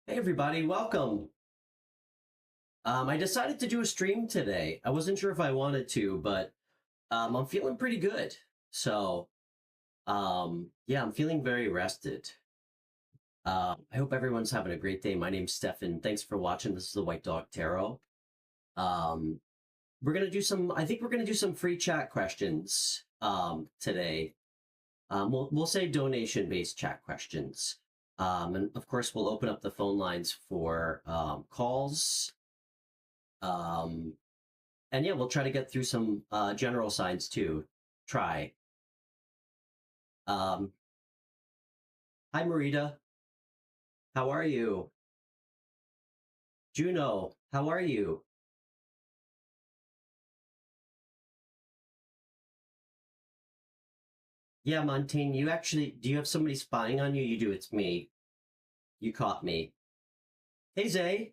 Hey everybody, welcome. I decided to do a stream today. I wasn't sure if I wanted to, but I'm feeling pretty good. So, yeah, I'm feeling very rested. I hope everyone's having a great day. My name's Stefan. Thanks for watching. This is the White Dog Tarot. Um, we're gonna do some. I think we're gonna do some free chat questions today. We'll say donation-based chat questions. And of course, we'll open up the phone lines for calls. Um, and yeah, we'll try to get through some general signs too. Try. Um, Hi, Marita. How are you? Juno, how are you? Yeah, Montaigne, you actually, do you have somebody spying on you? You do, it's me. You caught me. Hey, Zay.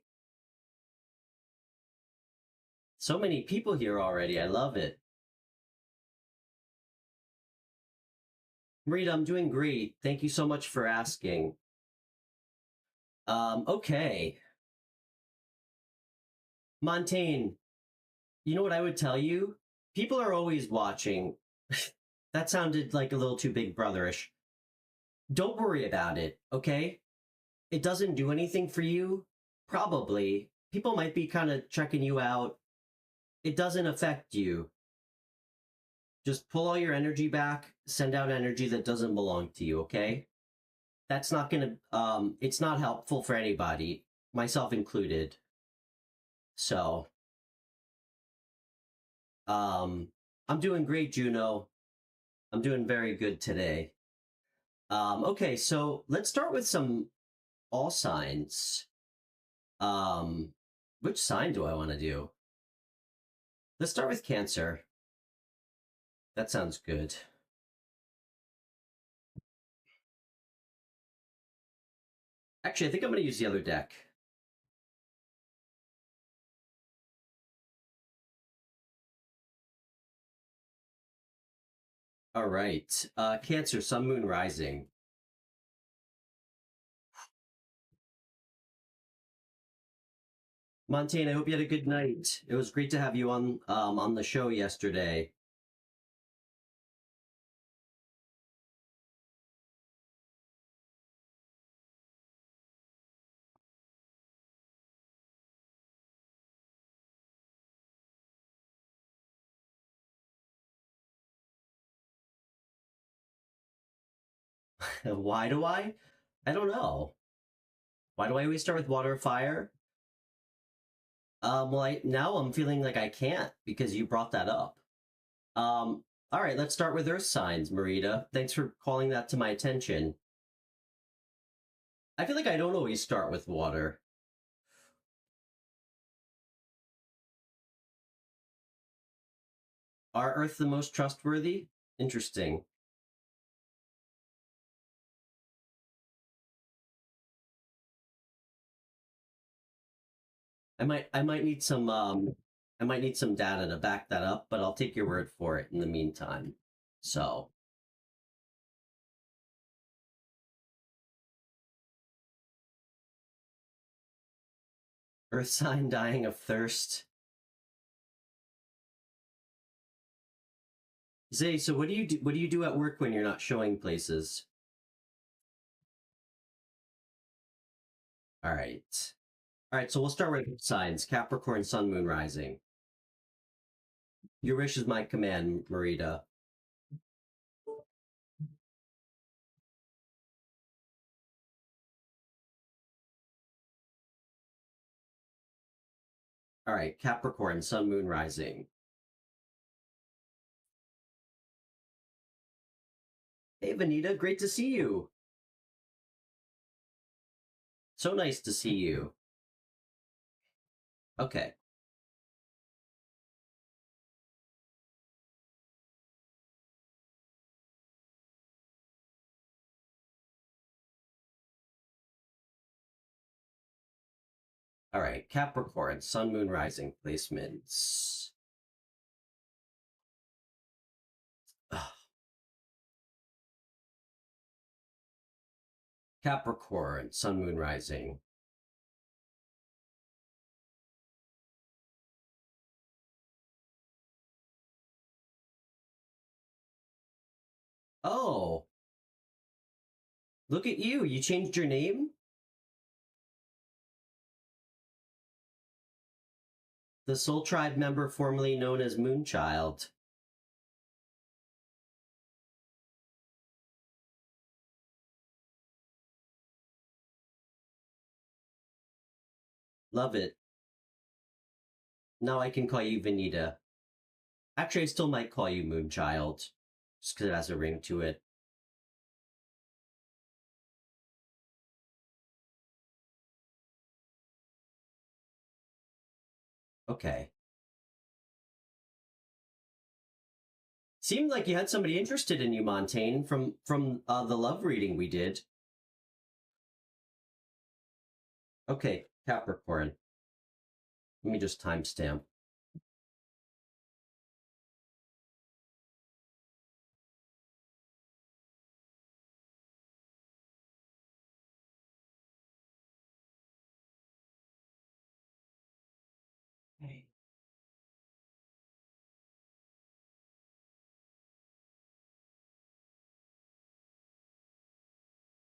So many people here already. I love it. Marita, I'm doing great. Thank you so much for asking. Okay. Montaigne, you know what I would tell you? People are always watching. That sounded like a little too big brotherish. Don't worry about it, okay? It doesn't do anything for you. Probably. People might be kind of checking you out. It doesn't affect you. Just pull all your energy back, send out energy that doesn't belong to you, okay? That's not gonna, it's not helpful for anybody, myself included. So, um, I'm doing great, Juno. I'm doing very good today. Okay, so let's start with some all signs. Um, which sign do I want to do? Let's start with Cancer. That sounds good. Actually, I think I'm going to use the other deck. All right. Cancer, Sun, Moon, Rising. Montaigne, I hope you had a good night. It was great to have you on the show yesterday. Why do I? I don't know. Why do I always start with water or fire? Well, now I'm feeling like I can't because you brought that up. All right, let's start with Earth signs, Marita. Thanks for calling that to my attention. I feel like I don't always start with water. Are Earth the most trustworthy? Interesting. I might need some I might need some data to back that up, but I'll take your word for it in the meantime. So, Earth sign dying of thirst. Zay, so what do you do at work when you're not showing places? All right. All right, so we'll start with signs. Capricorn, Sun, Moon, Rising. Your wish is my command, Marita. All right, Capricorn, Sun, Moon, Rising. Hey, Vanita, great to see you. So nice to see you. Okay. All right, Capricorn, Sun, Moon, Rising placements. Capricorn, Sun, Moon, Rising. Oh, look at you. You changed your name? The Soul Tribe member formerly known as Moonchild. Love it. Now I can call you Vanita. Actually, I still might call you Moonchild, just because it has a ring to it. Okay. Seemed like you had somebody interested in you, Montaigne, from the love reading we did. Okay, Capricorn. Let me just timestamp. Okay.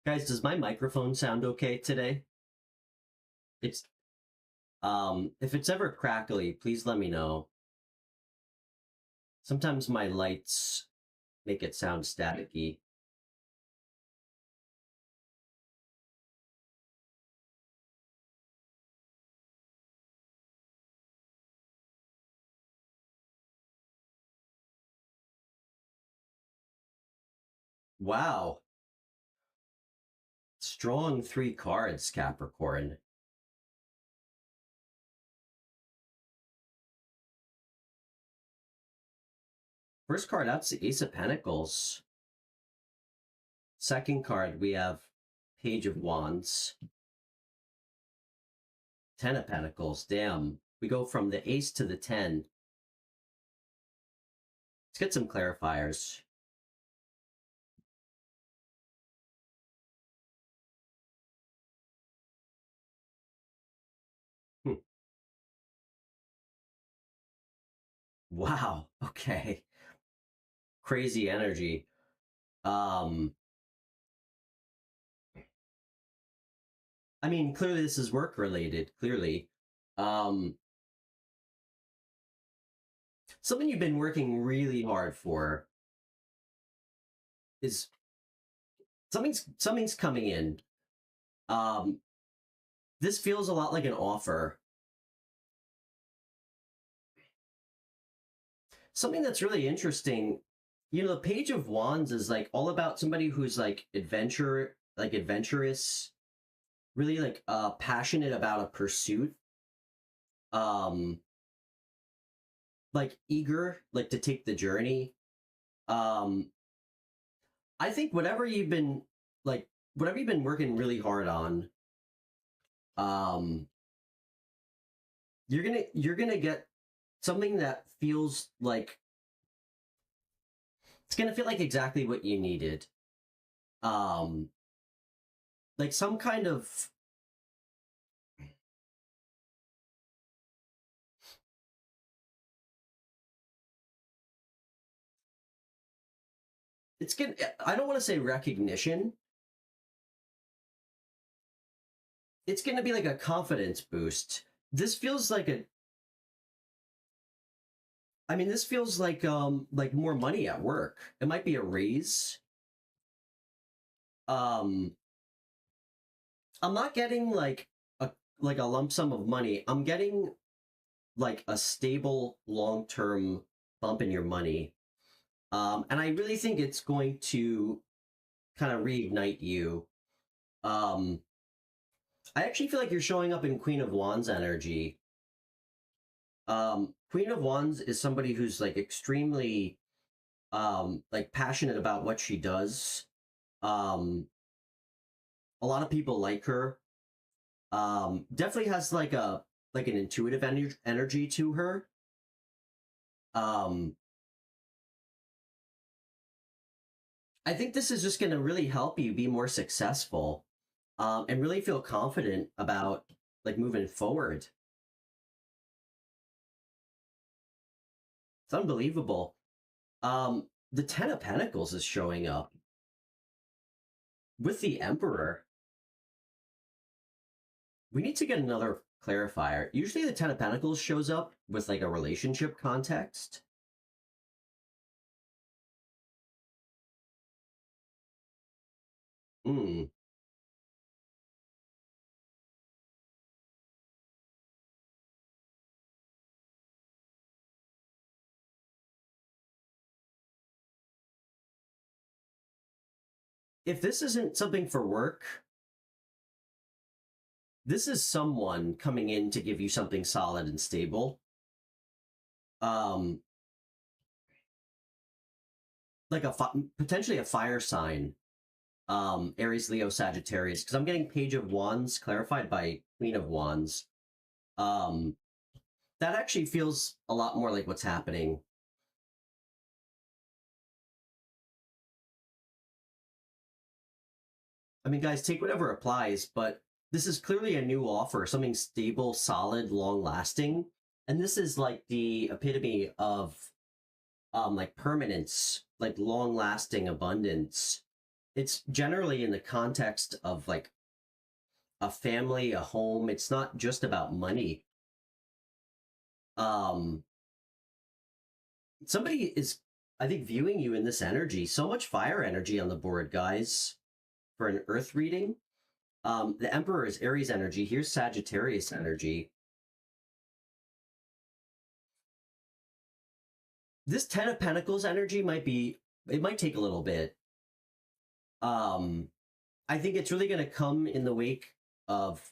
Guys, does my microphone sound okay today? It's if it's ever crackly, please let me know. Sometimes my lights make it sound staticky. Wow. Strong 3 cards, Capricorn. First card out's the Ace of Pentacles. Second card, we have Page of Wands. 10 of Pentacles. Damn. We go from the Ace to the 10. Let's get some clarifiers. Wow. Okay. Crazy energy. I mean, clearly this is work related, clearly. Something you've been working really hard for is something's coming in. This feels a lot like an offer. Something that's really interesting, you know, the Page of Wands is like all about somebody who's like adventurous, really like passionate about a pursuit. Like eager like to take the journey. I think whatever you've been working really hard on, um you're gonna get something that feels like it's gonna feel like exactly what you needed. um like some kind of it's gonna I don't want to say recognition. It's gonna be like a confidence boost. This feels like a I mean, this feels like more money at work. It might be a raise. um I'm not getting like a lump sum of money. I'm getting like a stable long-term bump in your money. And I really think it's going to kind of reignite you. um I actually feel like you're showing up in Queen of Wands energy. Queen of Wands is somebody who's like extremely like passionate about what she does. um a lot of people like her. Definitely has like an intuitive energy to her. um I think this is just going to really help you be more successful, and really feel confident about like moving forward. It's unbelievable. the Ten of Pentacles is showing up with the Emperor. We need to get another clarifier. Usually the Ten of Pentacles shows up with like a relationship context. Hmm. If this isn't something for work, this is someone coming in to give you something solid and stable. Um, like potentially a fire sign, Aries, Leo, Sagittarius, because I'm getting Page of Wands clarified by Queen of Wands. Um, that actually feels a lot more like what's happening. I mean, guys, take whatever applies, but this is clearly a new offer, something stable, solid, long lasting. And this is like the epitome of like permanence, like long lasting abundance. It's generally in the context of like a family, a home. It's not just about money. Um, somebody is, I think, viewing you in this energy. So much fire energy on the board, guys, for an earth reading. The Emperor is Aries energy. Here's Sagittarius energy. This Ten of Pentacles energy might be, it might take a little bit. I think it's really going to come in the wake of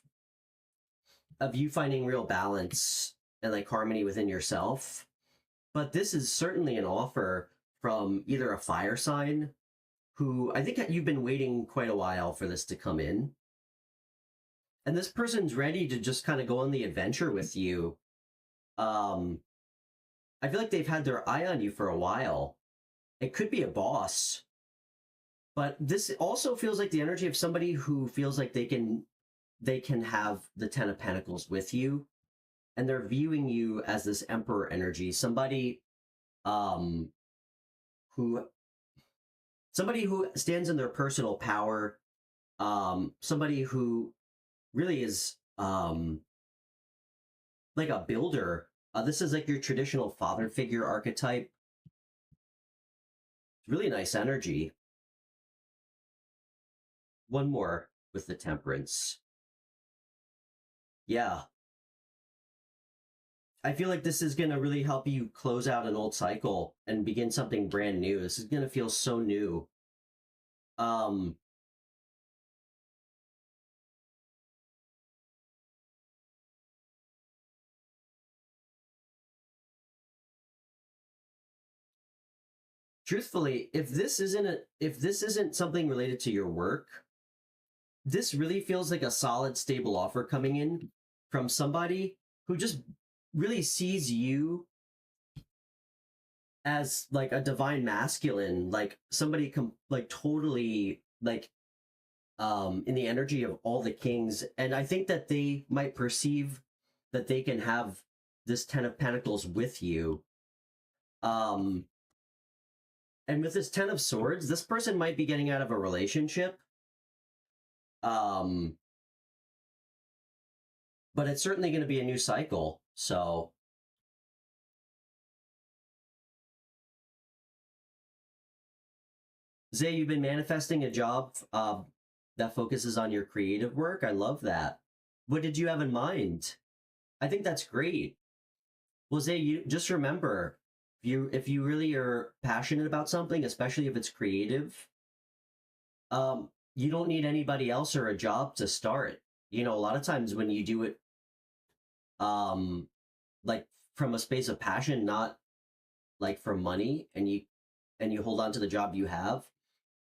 you finding real balance and like harmony within yourself. But this is certainly an offer from either a fire sign who I think you've been waiting quite a while for this to come in. And this person's ready to just kind of go on the adventure with you. I feel like they've had their eye on you for a while. It could be a boss, but this also feels like the energy of somebody who feels like they can have the Ten of Pentacles with you, and they're viewing you as this Emperor energy, um who somebody who stands in their personal power, somebody who really is like a builder. This is like your traditional father figure archetype. Really nice energy. One more with the Temperance. Yeah. I feel like this is going to really help you close out an old cycle and begin something brand new. This is going to feel so new. Um, truthfully, if this isn't something related to your work, this really feels like a solid, stable offer coming in from somebody who just really sees you as like a divine masculine, like somebody like totally like in the energy of all the kings. And I think that they might perceive that they can have this Ten of Pentacles with you. Um, and with this Ten of Swords, this person might be getting out of a relationship. Um, but it's certainly going to be a new cycle. So, Zay, you've been manifesting a job that focuses on your creative work. I love that. What did you have in mind? I think that's great. Well, Zay, you just remember, if you really are passionate about something, especially if it's creative, you don't need anybody else or a job to start. You know, a lot of times when you do it, um, like from a space of passion, not like for money, and you hold on to the job you have,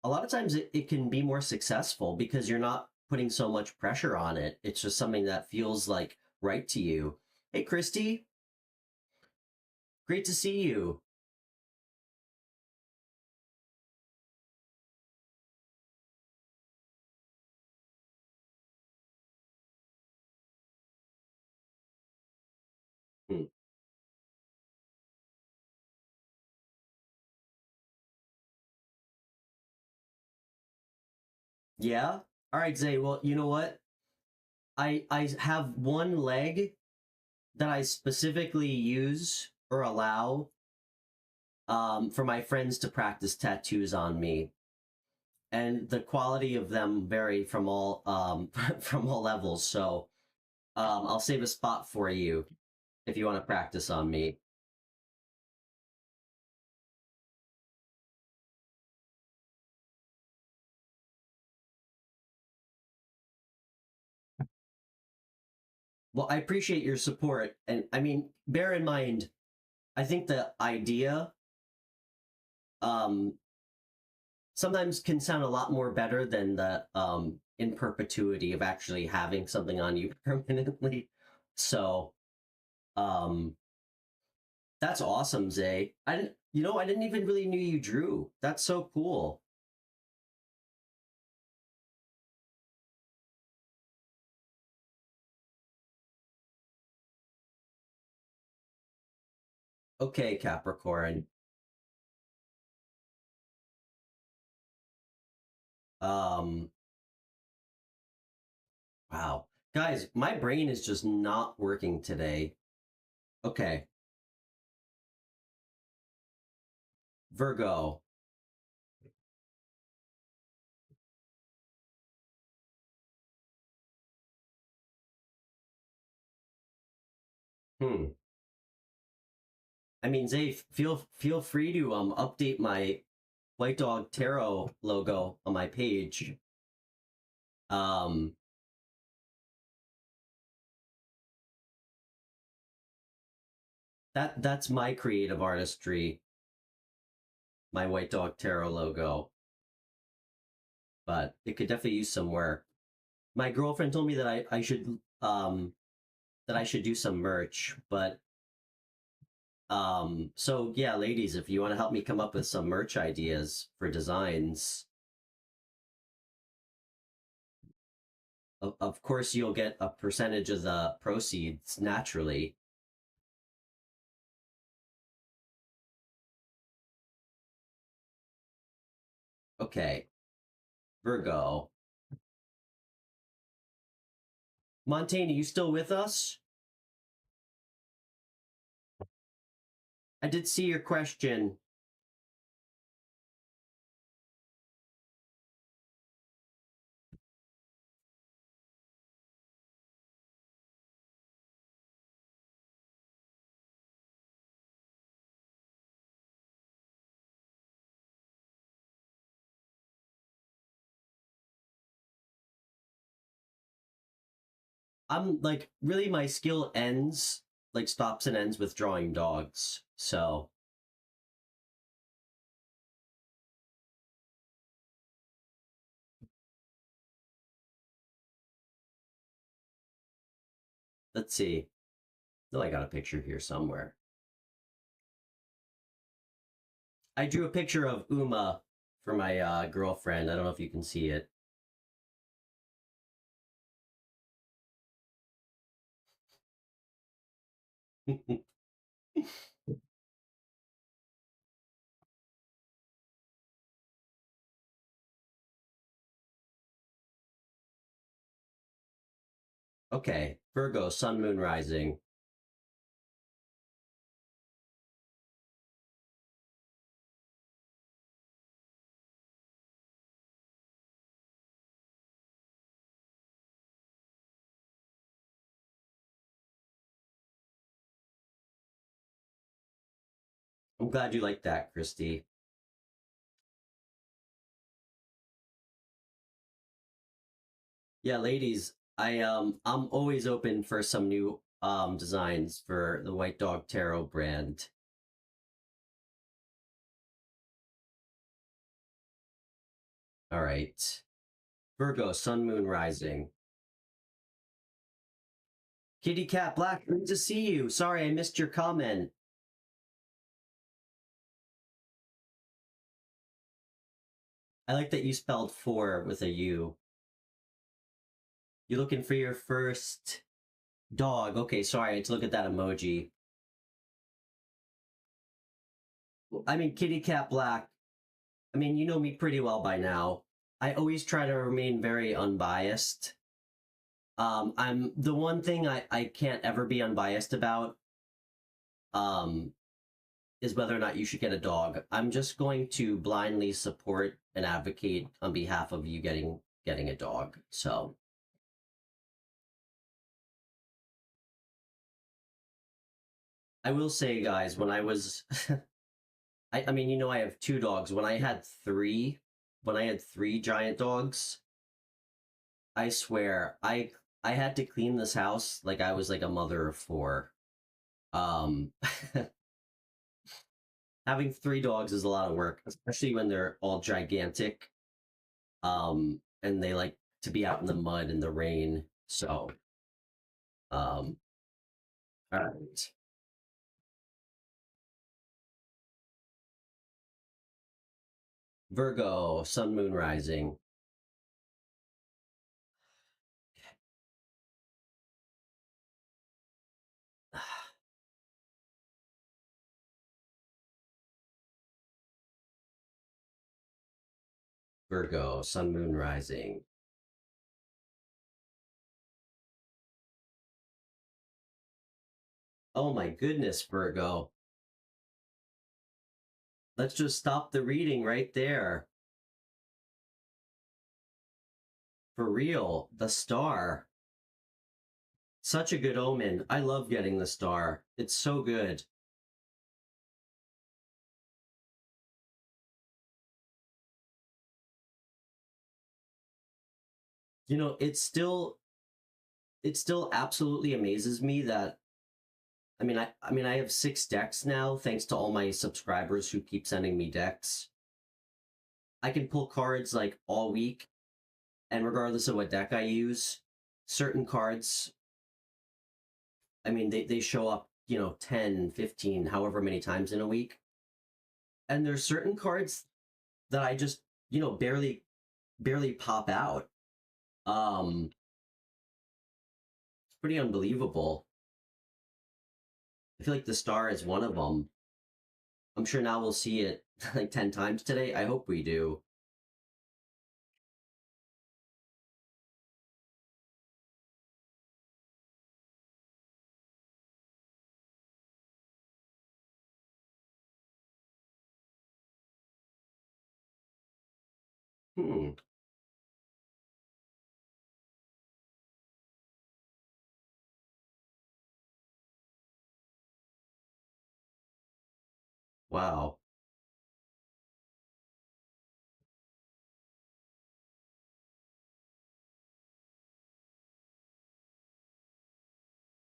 a lot of times it can be more successful because you're not putting so much pressure on it. It's just something that feels like right to you. Hey, Christy, great to see you. Hmm. Yeah. All right, Zay. Well, you know what? I have one leg that I specifically use or allow for my friends to practice tattoos on me, and the quality of them vary from all from all levels. So I'll save a spot for you if you want to practice on me. Well, I appreciate your support, and I mean, bear in mind, I think the idea um, sometimes can sound a lot more better than the in perpetuity of actually having something on you permanently. So um, that's awesome, Zay. I didn't even really knew you drew. That's so cool. Okay, Capricorn. Um, wow. Guys, my brain is just not working today. Okay, Virgo. Hmm. I mean, Zay, feel free to update my White Dog Tarot logo on my page. Um, that's my creative artistry, my White Dog Tarot logo, but it could definitely use some work. My girlfriend told me that I should do some merch, but so yeah, ladies, if you want to help me come up with some merch ideas for designs, of course you'll get a percentage of the proceeds naturally. Okay, Virgo. Montaigne, you still with us? I did see your question. I'm like really my skill ends like stops and ends with drawing dogs. So let's see. Oh, I got a picture here somewhere. I drew a picture of Uma for my girlfriend. I don't know if you can see it. Okay, Virgo, Sun, Moon, Rising. I'm glad you like that, Christy. Yeah, ladies, I'm always open for some new designs for the White Dog Tarot brand. All right. Virgo, Sun, Moon, Rising. Kitty Cat Black, good to see you. Sorry, I missed your comment. I like that you spelled four with a U. You're looking for your first dog. Okay, sorry, I had to look at that emoji. I mean, Kitty Cat Black. I mean, you know me pretty well by now. I always try to remain very unbiased. I'm the one thing I can't ever be unbiased about um, is whether or not you should get a dog. I'm just going to blindly support and advocate on behalf of you getting a dog. So I will say, guys, when I was, I mean, I have two dogs. When I had three giant dogs, I swear, I had to clean this house like I was like a mother of four. Um, having three dogs is a lot of work, especially when they're all gigantic. And they like to be out in the mud and the rain. So, all right. Virgo, sun, moon, rising. Virgo, sun, moon, rising. Oh my goodness, Virgo. Let's just stop the reading right there. For real, the star. Such a good omen. I love getting the star. It's so good. You know, it still absolutely amazes me that I have six decks now, thanks to all my subscribers who keep sending me decks. I can pull cards like all week, and regardless of what deck I use, certain cards, they show up, 10, 15, however many times in a week. And there's certain cards that I just, barely pop out. It's pretty unbelievable. I feel like the star is one of them. I'm sure now we'll see it like 10 times today. I hope we do. Hmm. Wow.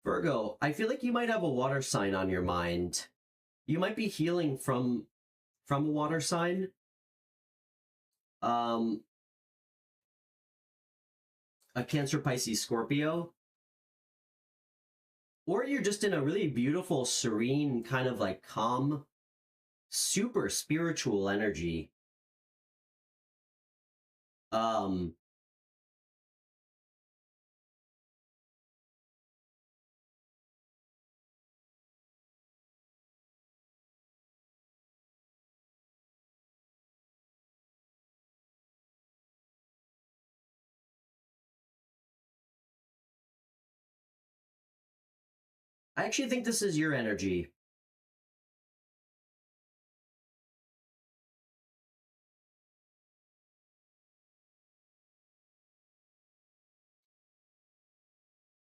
Virgo, I feel like you might have a water sign on your mind. You might be healing from a water sign. Um, a Cancer, Pisces, Scorpio, or you're just in a really beautiful, serene, kind of like calm, super spiritual energy. Um, I actually think this is your energy.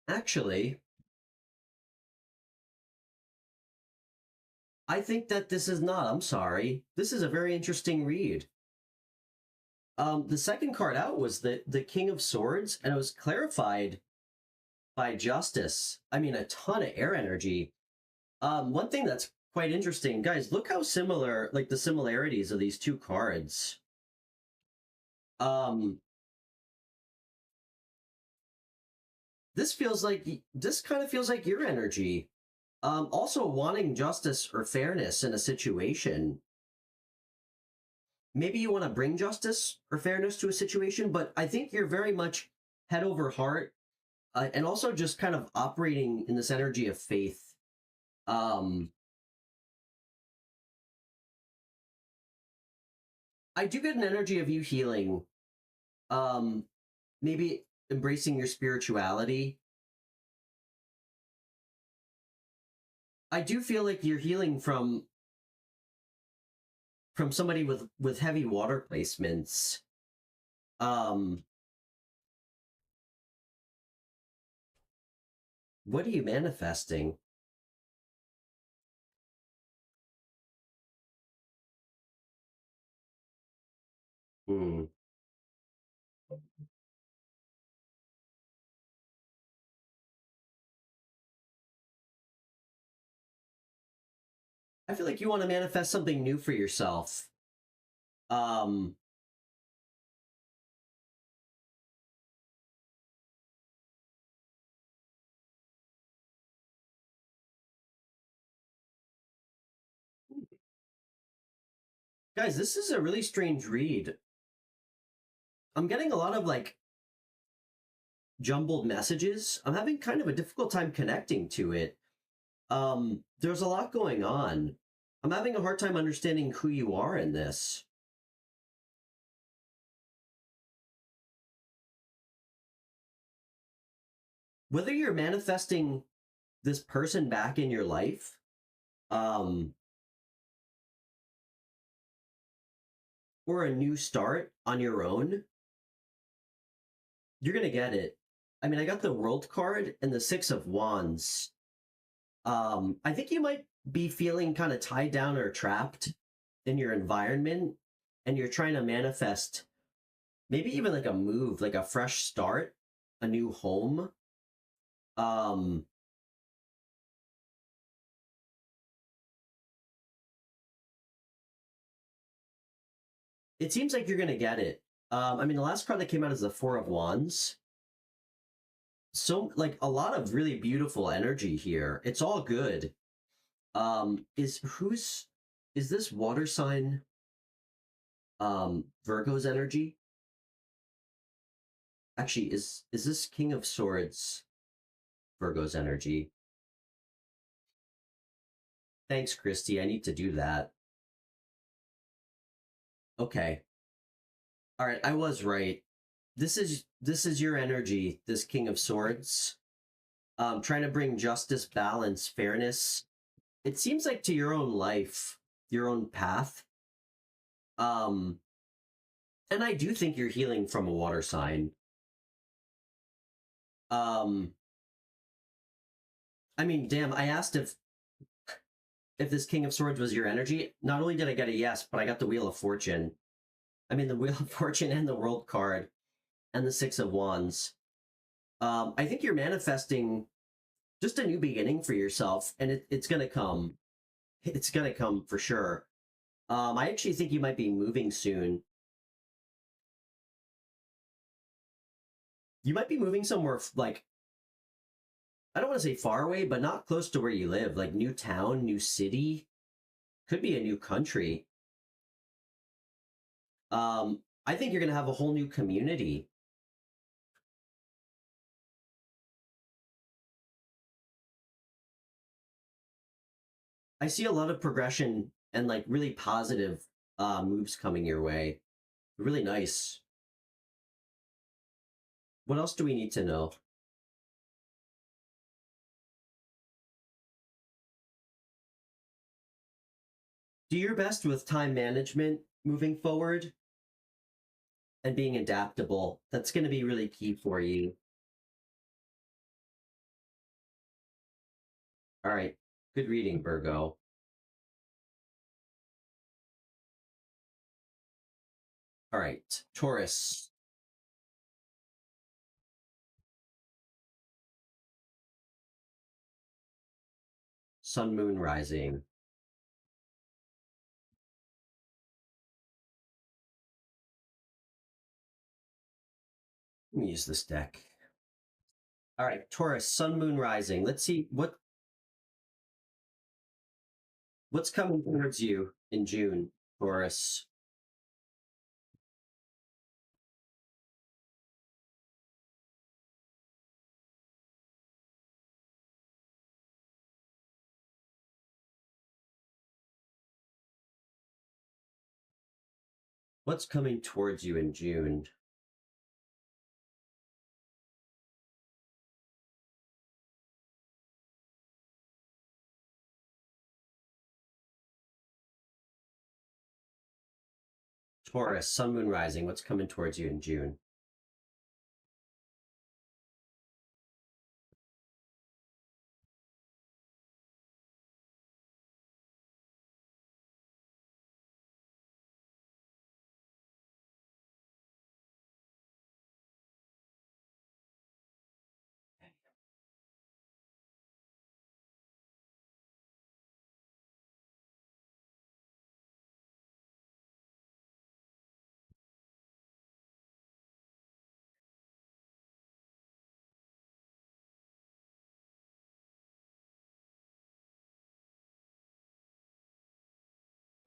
Actually, I think that this is not. I'm sorry. This is a very interesting read. The second card out was the King of Swords, and it was clarified by Justice. I mean, a ton of air energy. One thing that's quite interesting, guys, look how similar, like the similarities of these two cards. Um, this kind of feels like your energy. Also wanting justice or fairness in a situation. Maybe you want to bring justice or fairness to a situation, but I think you're very much head over heart, and also just kind of operating in this energy of faith. Um, I do get an energy of you healing Um, maybe embracing your spirituality. I do feel like you're healing from somebody with heavy water placements. Um, what are you manifesting? Hmm. I feel like you want to manifest something new for yourself. Um, guys, this is a really strange read. I'm getting a lot of like jumbled messages. I'm having kind of a difficult time connecting to it. There's a lot going on. I'm having a hard time understanding who you are in this. Whether you're manifesting this person back in your life, um, or a new start on your own, you're gonna get it. I mean, I got the World card and the Six of Wands. I think you might be feeling kind of tied down or trapped in your environment, and you're trying to manifest maybe even like a move, like a fresh start, a new home. Um, it seems like you're gonna get it. I mean, the last card that came out is the Four of Wands. So, like, a lot of really beautiful energy here. It's all good. Is this water sign Virgo's energy? Actually, is this King of Swords Virgo's energy? Thanks, Christy. I need to do that. Okay. All right, I was right. This is your energy, this King of Swords. Trying to bring justice, balance, fairness. It seems like to your own life, your own path. Um, and I do think you're healing from a water sign. Um, I mean, damn, I asked if this King of Swords was your energy. Not only did I get a yes, but I got the Wheel of Fortune. I mean, the Wheel of Fortune and the World card and the Six of Wands. I think you're manifesting just a new beginning for yourself, and it's gonna come. It's gonna come for sure. I actually think you might be moving soon. You might be moving somewhere like I don't want to say far away, but not close to where you live. Like new town, new city, could be a new country. I think you're gonna have a whole new community. I see a lot of progression and like really positive moves coming your way. Really nice. What else do we need to know? Do your best with time management moving forward and being adaptable. That's going to be really key for you. All right. Good reading, Virgo. All right. Taurus, Sun, Moon, Rising. Let me use this deck. All right. Taurus, Sun, Moon, Rising. Let's see what's coming towards you in June, Taurus. What's coming towards you in June? Taurus, sun, moon, rising. What's coming towards you in June?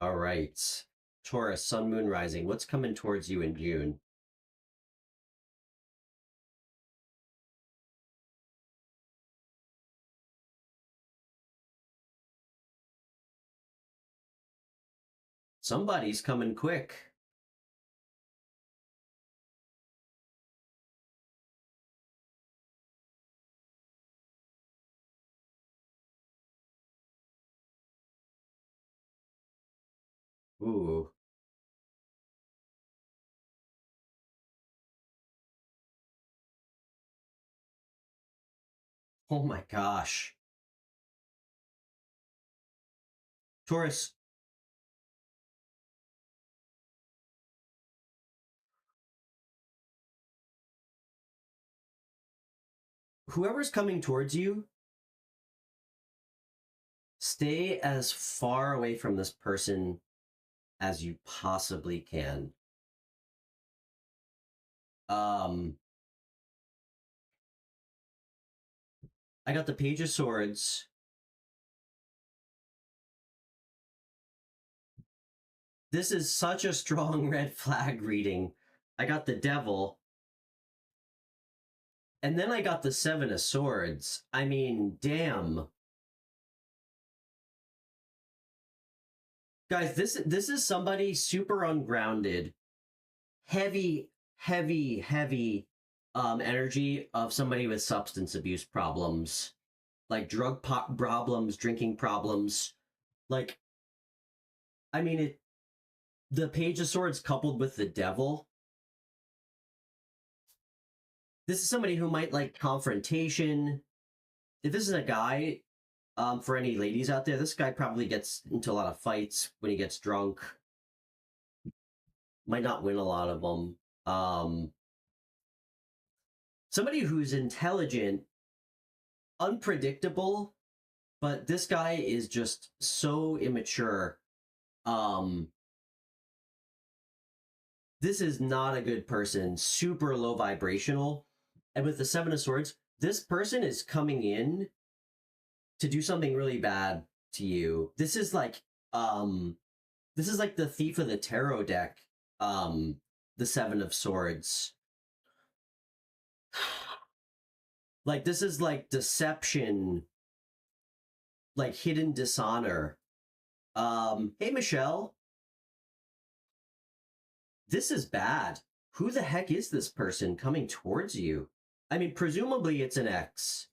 All right. Taurus, sun, moon, rising. What's coming towards you in June? Somebody's coming quick. Ooh. Oh my gosh. Taurus, whoever's coming towards you, stay as far away from this person as you possibly can. I got the Page of Swords. This is such a strong red flag reading. I got the Devil. And then I got the Seven of Swords. I mean, damn. Guys, this is somebody super ungrounded. Heavy energy of somebody with substance abuse problems, like drug problems, drinking problems. Like, I mean, the Page of Swords coupled with the Devil. This is somebody who might like confrontation. If this is a guy, for any ladies out there, this guy probably gets into a lot of fights when he gets drunk. Might not win a lot of them. Somebody who's intelligent, unpredictable, but this guy is just so immature. This is not a good person, super low vibrational. And with the Seven of Swords, this person is coming in to do something really bad to you. This is like the Thief of the Tarot deck, the Seven of Swords. Like, this is like deception, like hidden dishonor. Hey, Michelle. This is bad. Who the heck is this person coming towards you? I mean, presumably it's an ex.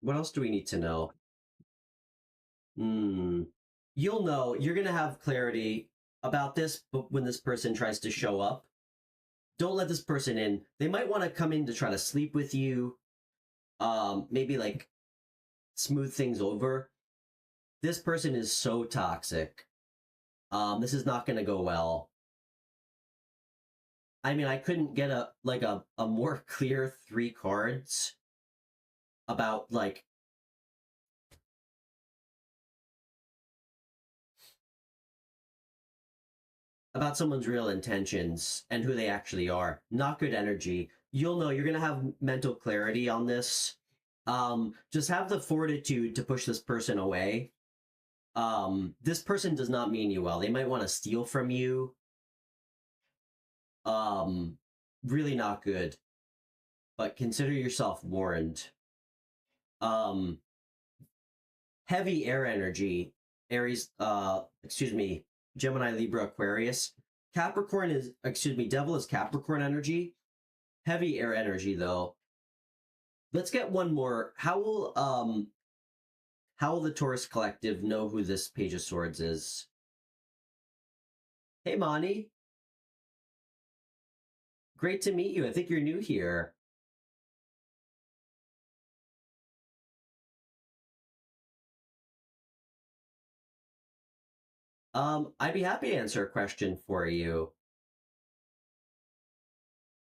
What else do we need to know? You'll know. You're going to have clarity about this, but when this person tries to show up, don't let this person in. They might want to come in to try to sleep with you. Maybe like smooth things over. This person is so toxic. This is not going to go well. I mean, I couldn't get a more clear 3 cards about like about someone's real intentions and who they actually are. Not good energy. You'll know. You're going to have mental clarity on this. Just have the fortitude to push this person away. This person does not mean you well. They might want to steal from you. Really not good. But consider yourself warned. Heavy air energy. Aries, Gemini, Libra, Aquarius. Capricorn is, Devil is Capricorn energy. Heavy air energy, though. Let's get one more. How will How will the Taurus Collective know who this Page of Swords is? Hey, Monnie. Great to meet you. I think you're new here. I'd be happy to answer a question for you.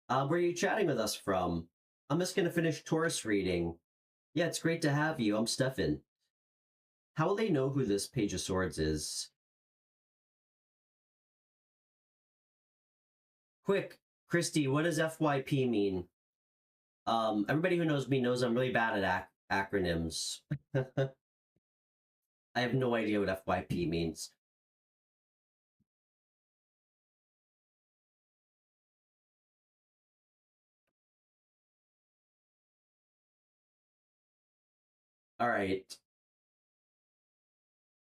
Where are you chatting with us from? I'm just going to finish Taurus reading. Yeah, it's great to have you. I'm Stefan. How will they know who this Page of Swords is? Quick, Christy, what does FYP mean? Everybody who knows me knows I'm really bad at acronyms. I have no idea what FYP means. All right.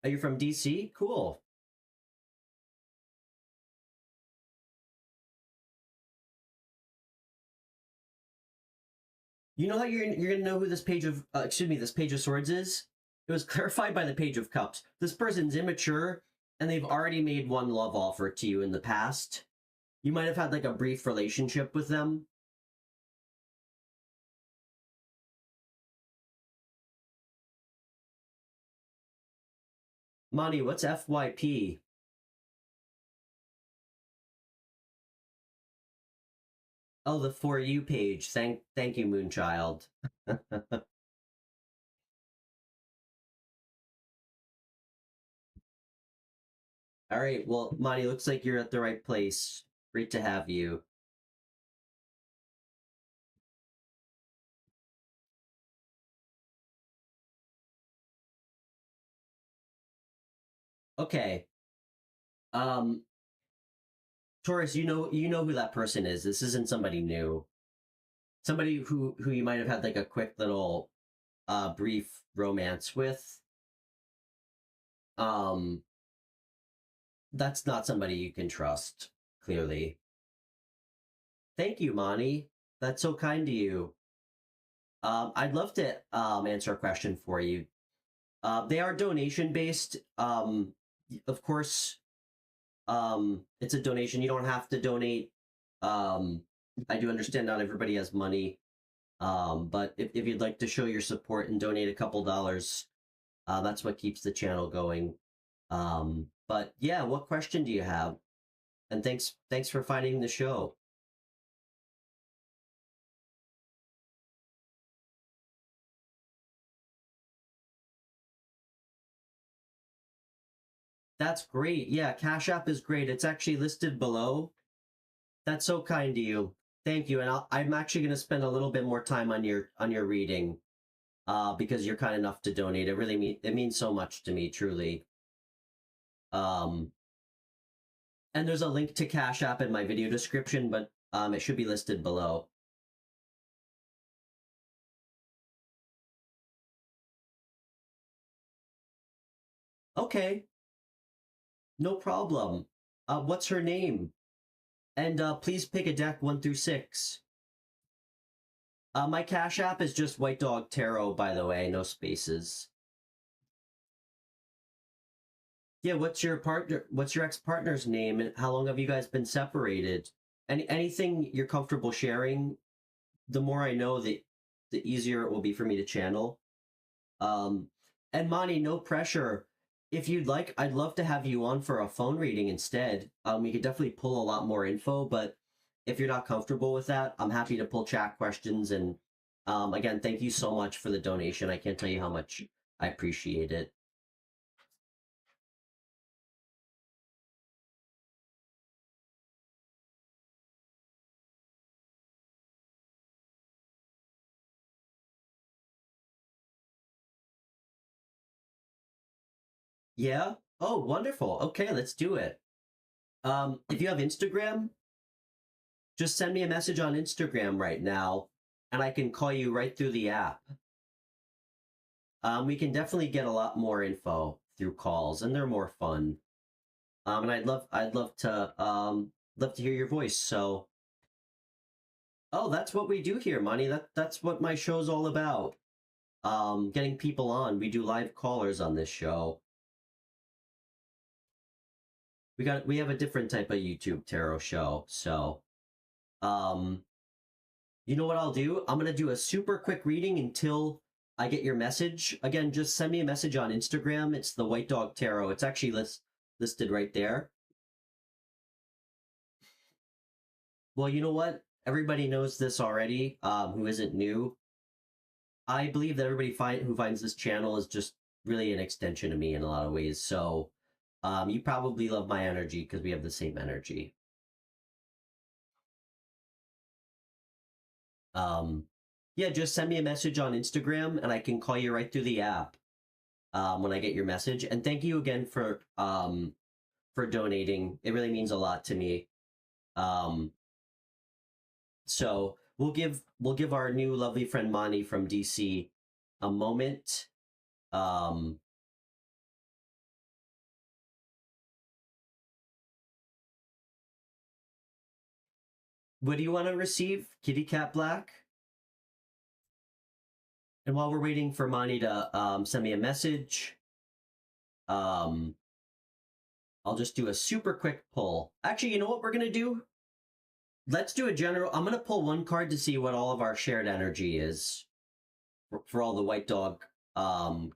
Are you from DC? Cool. You know how you're gonna know who this Page of this Page of Swords is? It was clarified by the Page of Cups. This person's immature, and they've already made one love offer to you in the past. You might have had like a brief relationship with them. Monty, what's FYP? Oh, the For You page. Thank you, Moonchild. All right, well, Monty, looks like you're at the right place. Great to have you. Okay. Um, Taurus, you know who that person is. This isn't somebody new. Somebody who you might have had like a quick little brief romance with. Um, that's not somebody you can trust, clearly. Thank you, Monty. That's so kind to you. I'd love to answer a question for you. They are donation based. Of course, it's a donation. You don't have to donate. I do understand not everybody has money. But if you'd like to show your support and donate a couple dollars, that's what keeps the channel going. But yeah, what question do you have? And thanks for finding the show. That's great. Yeah, Cash App is great. It's actually listed below. That's so kind to you. Thank you. And I'm actually going to spend a little bit more time on your reading, because you're kind enough to donate. It means so much to me, truly. Um, and there's a link to Cash App in my video description, but it should be listed below. Okay, no problem. What's her name? And please pick a deck 1 through 6. My Cash App is just White Dog Tarot, by the way, no spaces. Yeah, what's your ex-partner's name, and how long have you guys been separated? Anything you're comfortable sharing, the more I know, the easier it will be for me to channel. And Monty, no pressure. If you'd like, I'd love to have you on for a phone reading instead. We could definitely pull a lot more info, but if you're not comfortable with that, I'm happy to pull chat questions. And again, thank you so much for the donation. I can't tell you how much I appreciate it. Yeah? Oh, wonderful. Okay, let's do it. If you have Instagram, just send me a message on Instagram right now, and I can call you right through the app. We can definitely get a lot more info through calls, and they're more fun. And I'd love to hear your voice. So, oh, that's what we do here, Money. That's what my show's all about. getting people on. We do live callers on this show. We have a different type of YouTube tarot show. So, you know what I'll do? I'm gonna do a super quick reading until I get your message. Again, just send me a message on Instagram. It's the White Dog Tarot. It's actually listed right there. Well, you know what? Everybody knows this already, who isn't new. I believe that everybody who finds this channel is just really an extension of me in a lot of ways. So you probably love my energy because we have the same energy. Yeah, just send me a message on Instagram and I can call you right through the app when I get your message. And thank you again for donating. It really means a lot to me. So we'll give our new lovely friend Monnie from DC a moment. What do you want to receive? Kitty Cat Black? And while we're waiting for Monnie to send me a message, I'll just do a super quick pull. Actually, you know what we're going to do? Let's do a general. I'm going to pull one card to see what all of our shared energy is for all the White Dog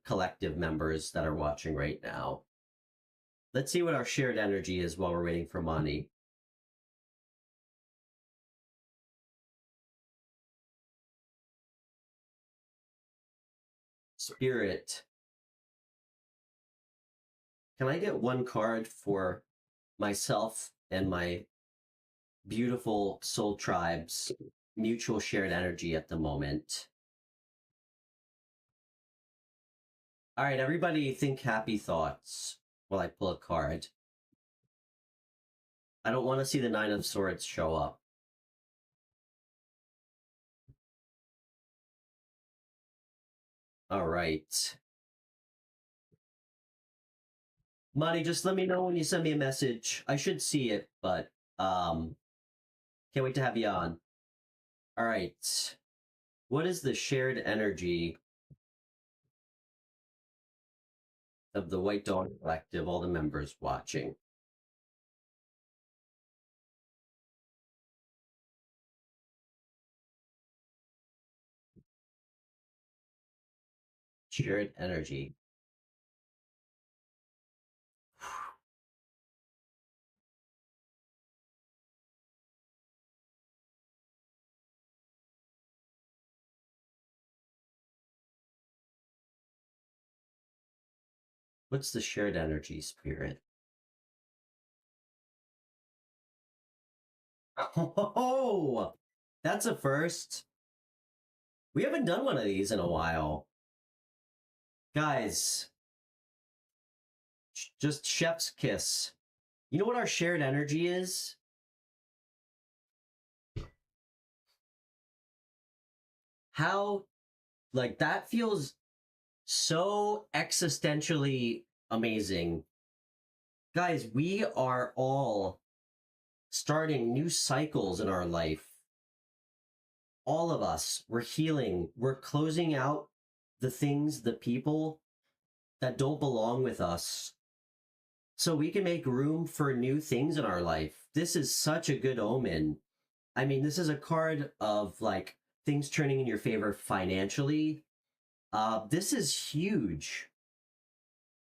collective members that are watching right now. Let's see what our shared energy is while we're waiting for Monnie. Spirit. Can I get one card for myself and my beautiful soul tribe's mutual shared energy at the moment? All right, everybody think happy thoughts while I pull a card. I don't want to see the Nine of Swords show up. All right. Monty, just let me know when you send me a message. I should see it, but can't wait to have you on. All right. What is the shared energy of the White Dog Collective, all the members watching? Shared energy. What's the shared energy, Spirit? Oh, that's a first. We haven't done one of these in a while. Guys, just chef's kiss. You know what our shared energy is? How, like, that feels so existentially amazing. Guys, we are all starting new cycles in our life. All of us, we're healing. We're closing out the things, the people that don't belong with us, so we can make room for new things in our life. This is such a good omen. I mean, this is a card of like things turning in your favor financially. This is huge.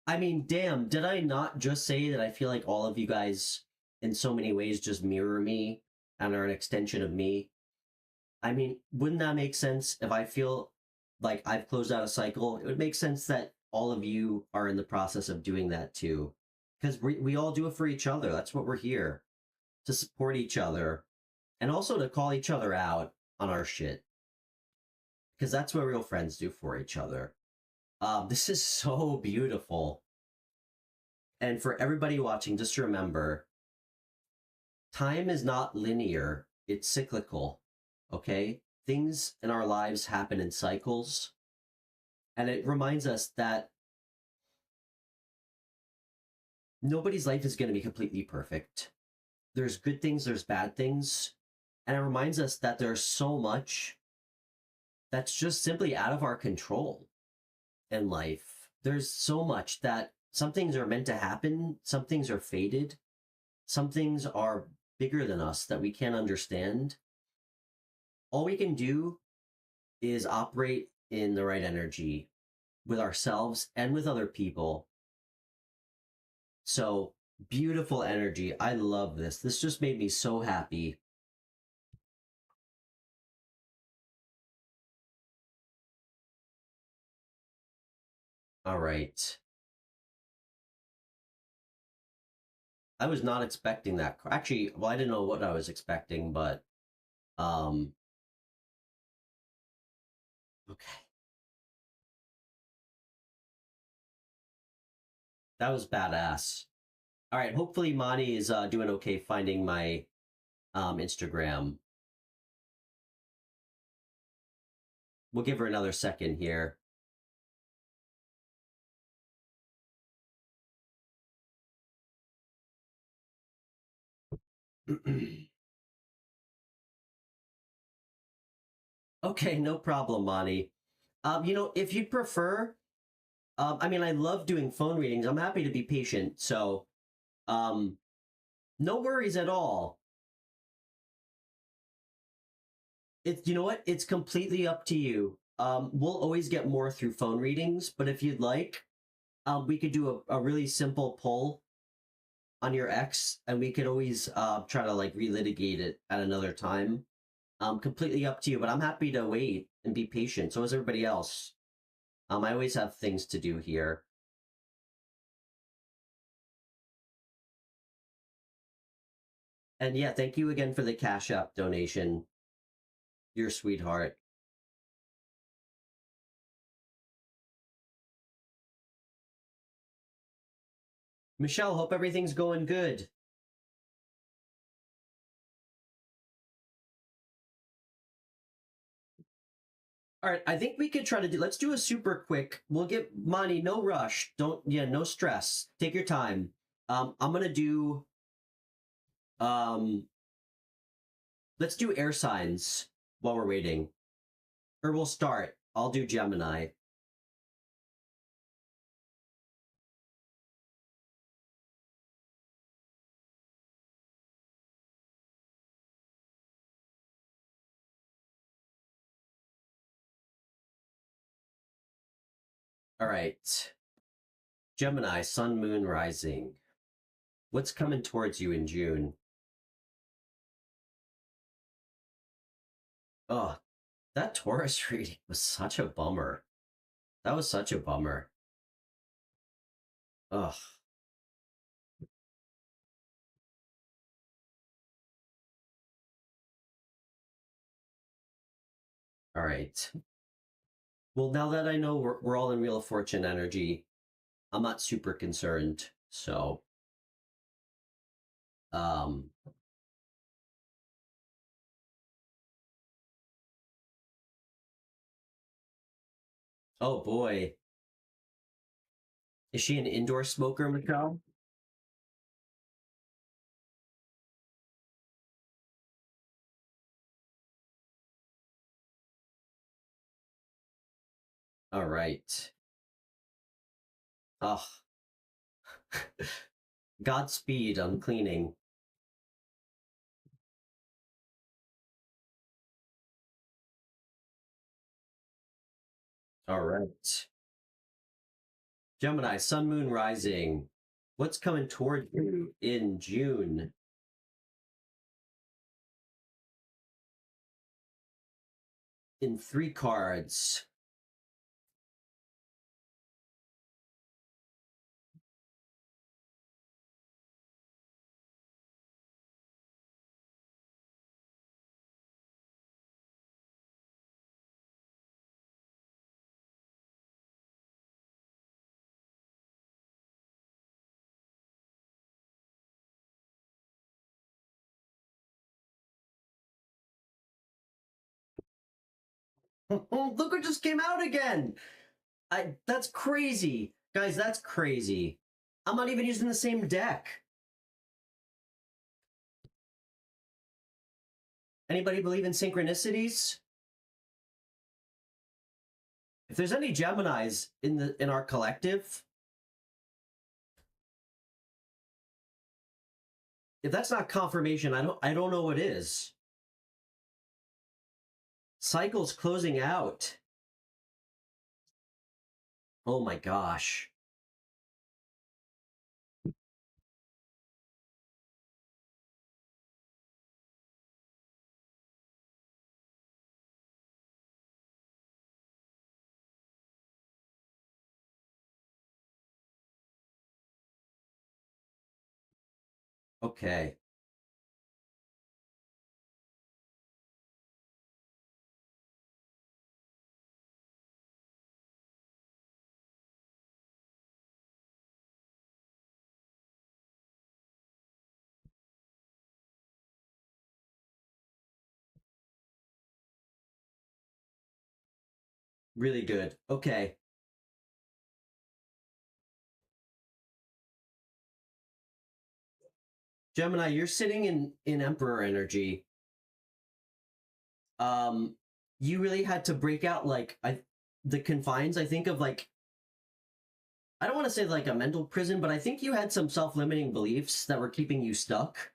I mean, damn, did I not just say that I feel like all of you guys in so many ways just mirror me and are an extension of me? I mean, wouldn't that make sense if I feel like I've closed out a cycle? It would make sense that all of you are in the process of doing that too. Because we all do it for each other. That's what we're here, to support each other and also to call each other out on our shit. Because that's what real friends do for each other. This is so beautiful. And for everybody watching, just remember, time is not linear, it's cyclical, okay? Things in our lives happen in cycles. And it reminds us that nobody's life is going to be completely perfect. There's good things, there's bad things. And it reminds us that there's so much that's just simply out of our control. in life. There's so much that some things are meant to happen, some things are fated, some things are bigger than us that we can't understand. All we can do is operate in the right energy with ourselves and with other people. So beautiful energy. I love this. This just made me so happy. All right. I was not expecting that. Actually, well, I didn't know what I was expecting, but okay. That was badass. All right, hopefully Monnie is doing okay finding my Instagram. We'll give her another second here. Okay, no problem, Monty. If you'd prefer, I mean, I love doing phone readings. I'm happy to be patient, so um, no worries at all. You know what? It's completely up to you. We'll always get more through phone readings, but if you'd like, we could do a really simple poll on your ex, and we could always try to like relitigate it at another time. Completely up to you, but I'm happy to wait and be patient. So is everybody else. I always have things to do here. And yeah, thank you again for the Cash App donation. You're a sweetheart. Michelle, hope everything's going good. All right, I think we could try to let's do a super quick. We'll get Monty, no rush. No stress. Take your time. I'm gonna do, um, let's do air signs while we're waiting. Or we'll start. I'll do Gemini. All right. Gemini, sun, moon, rising. What's coming towards you in June? Oh, that Taurus reading was such a bummer. That was such a bummer. Ugh. All right. Well, now that I know we're all in Wheel of Fortune energy, I'm not super concerned. So, um, oh boy, is she an indoor smoker, Michelle? All right. Oh, Godspeed on cleaning. All right. Gemini, Sun, Moon, Rising. What's coming toward you in June? In three cards. Look what just came out again. That's crazy. Guys, that's crazy. I'm not even using the same deck. Anybody believe in synchronicities? If there's any Geminis in our collective, if that's not confirmation, I don't know what is. Cycle's closing out. Oh my gosh. Okay. Really good. Okay. Gemini, you're sitting in Emperor energy. Um, you really had to break out like the confines, I think, of like, I don't want to say like a mental prison, but I think you had some self-limiting beliefs that were keeping you stuck.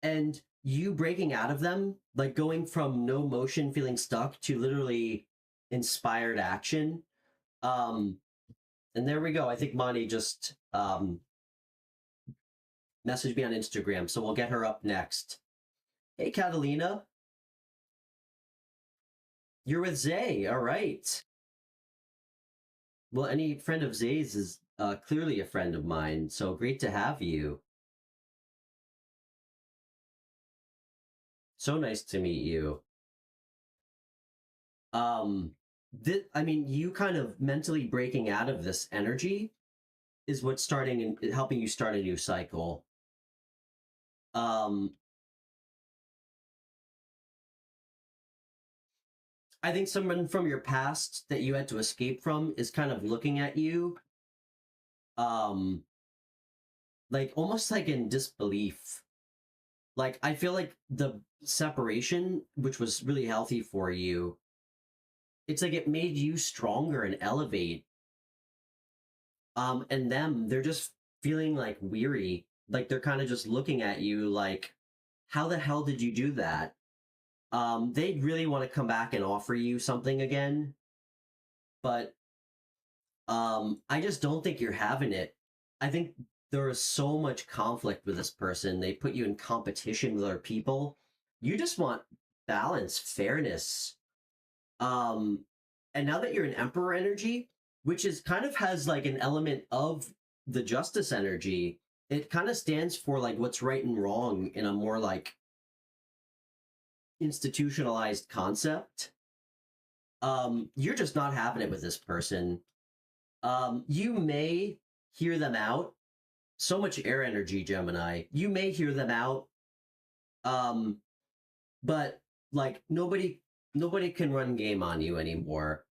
And you breaking out of them, like going from no motion feeling stuck to literally inspired action. Um, and there we go. I think Monnie just messaged me on Instagram, so we'll get her up next. Hey, Catalina. You're with Zay. All right. Well, any friend of Zay's is clearly a friend of mine, so great to have you. So nice to meet you. I mean, you kind of mentally breaking out of this energy is what's starting and helping you start a new cycle. Um, I think someone from your past that you had to escape from is kind of looking at you, um, like almost like in disbelief. Like I feel like the separation, which was really healthy for you, it's like it made you stronger and elevate. And them, they're just feeling like weary, like they're kind of just looking at you like, how the hell did you do that? They really want to come back and offer you something again, but I just don't think you're having it. I think there is so much conflict with this person. They put you in competition with other people. You just want balance, fairness. Um, and now that you're in Emperor energy, which is kind of has like an element of the Justice energy, it kind of stands for like what's right and wrong in a more like institutionalized concept. You're just not having it with this person. You may hear them out. So much air energy, Gemini. You may hear them out. Um, but like nobody can run game on you anymore.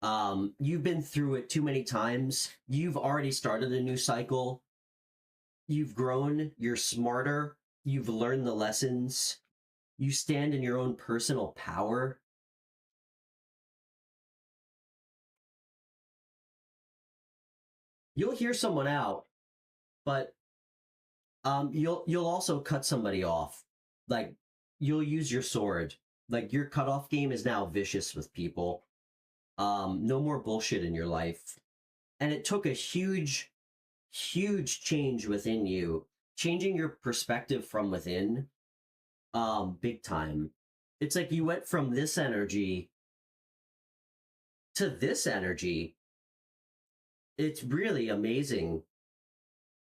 You've been through it too many times. You've already started a new cycle. You've grown, you're smarter, you've learned the lessons, you stand in your own personal power. You'll hear someone out, but you'll also cut somebody off. Like you'll use your sword. Like your cutoff game is now vicious with people. No more bullshit in your life. And it took a huge change within you, changing your perspective from within, big time. It's like you went from this energy to this energy. It's really amazing.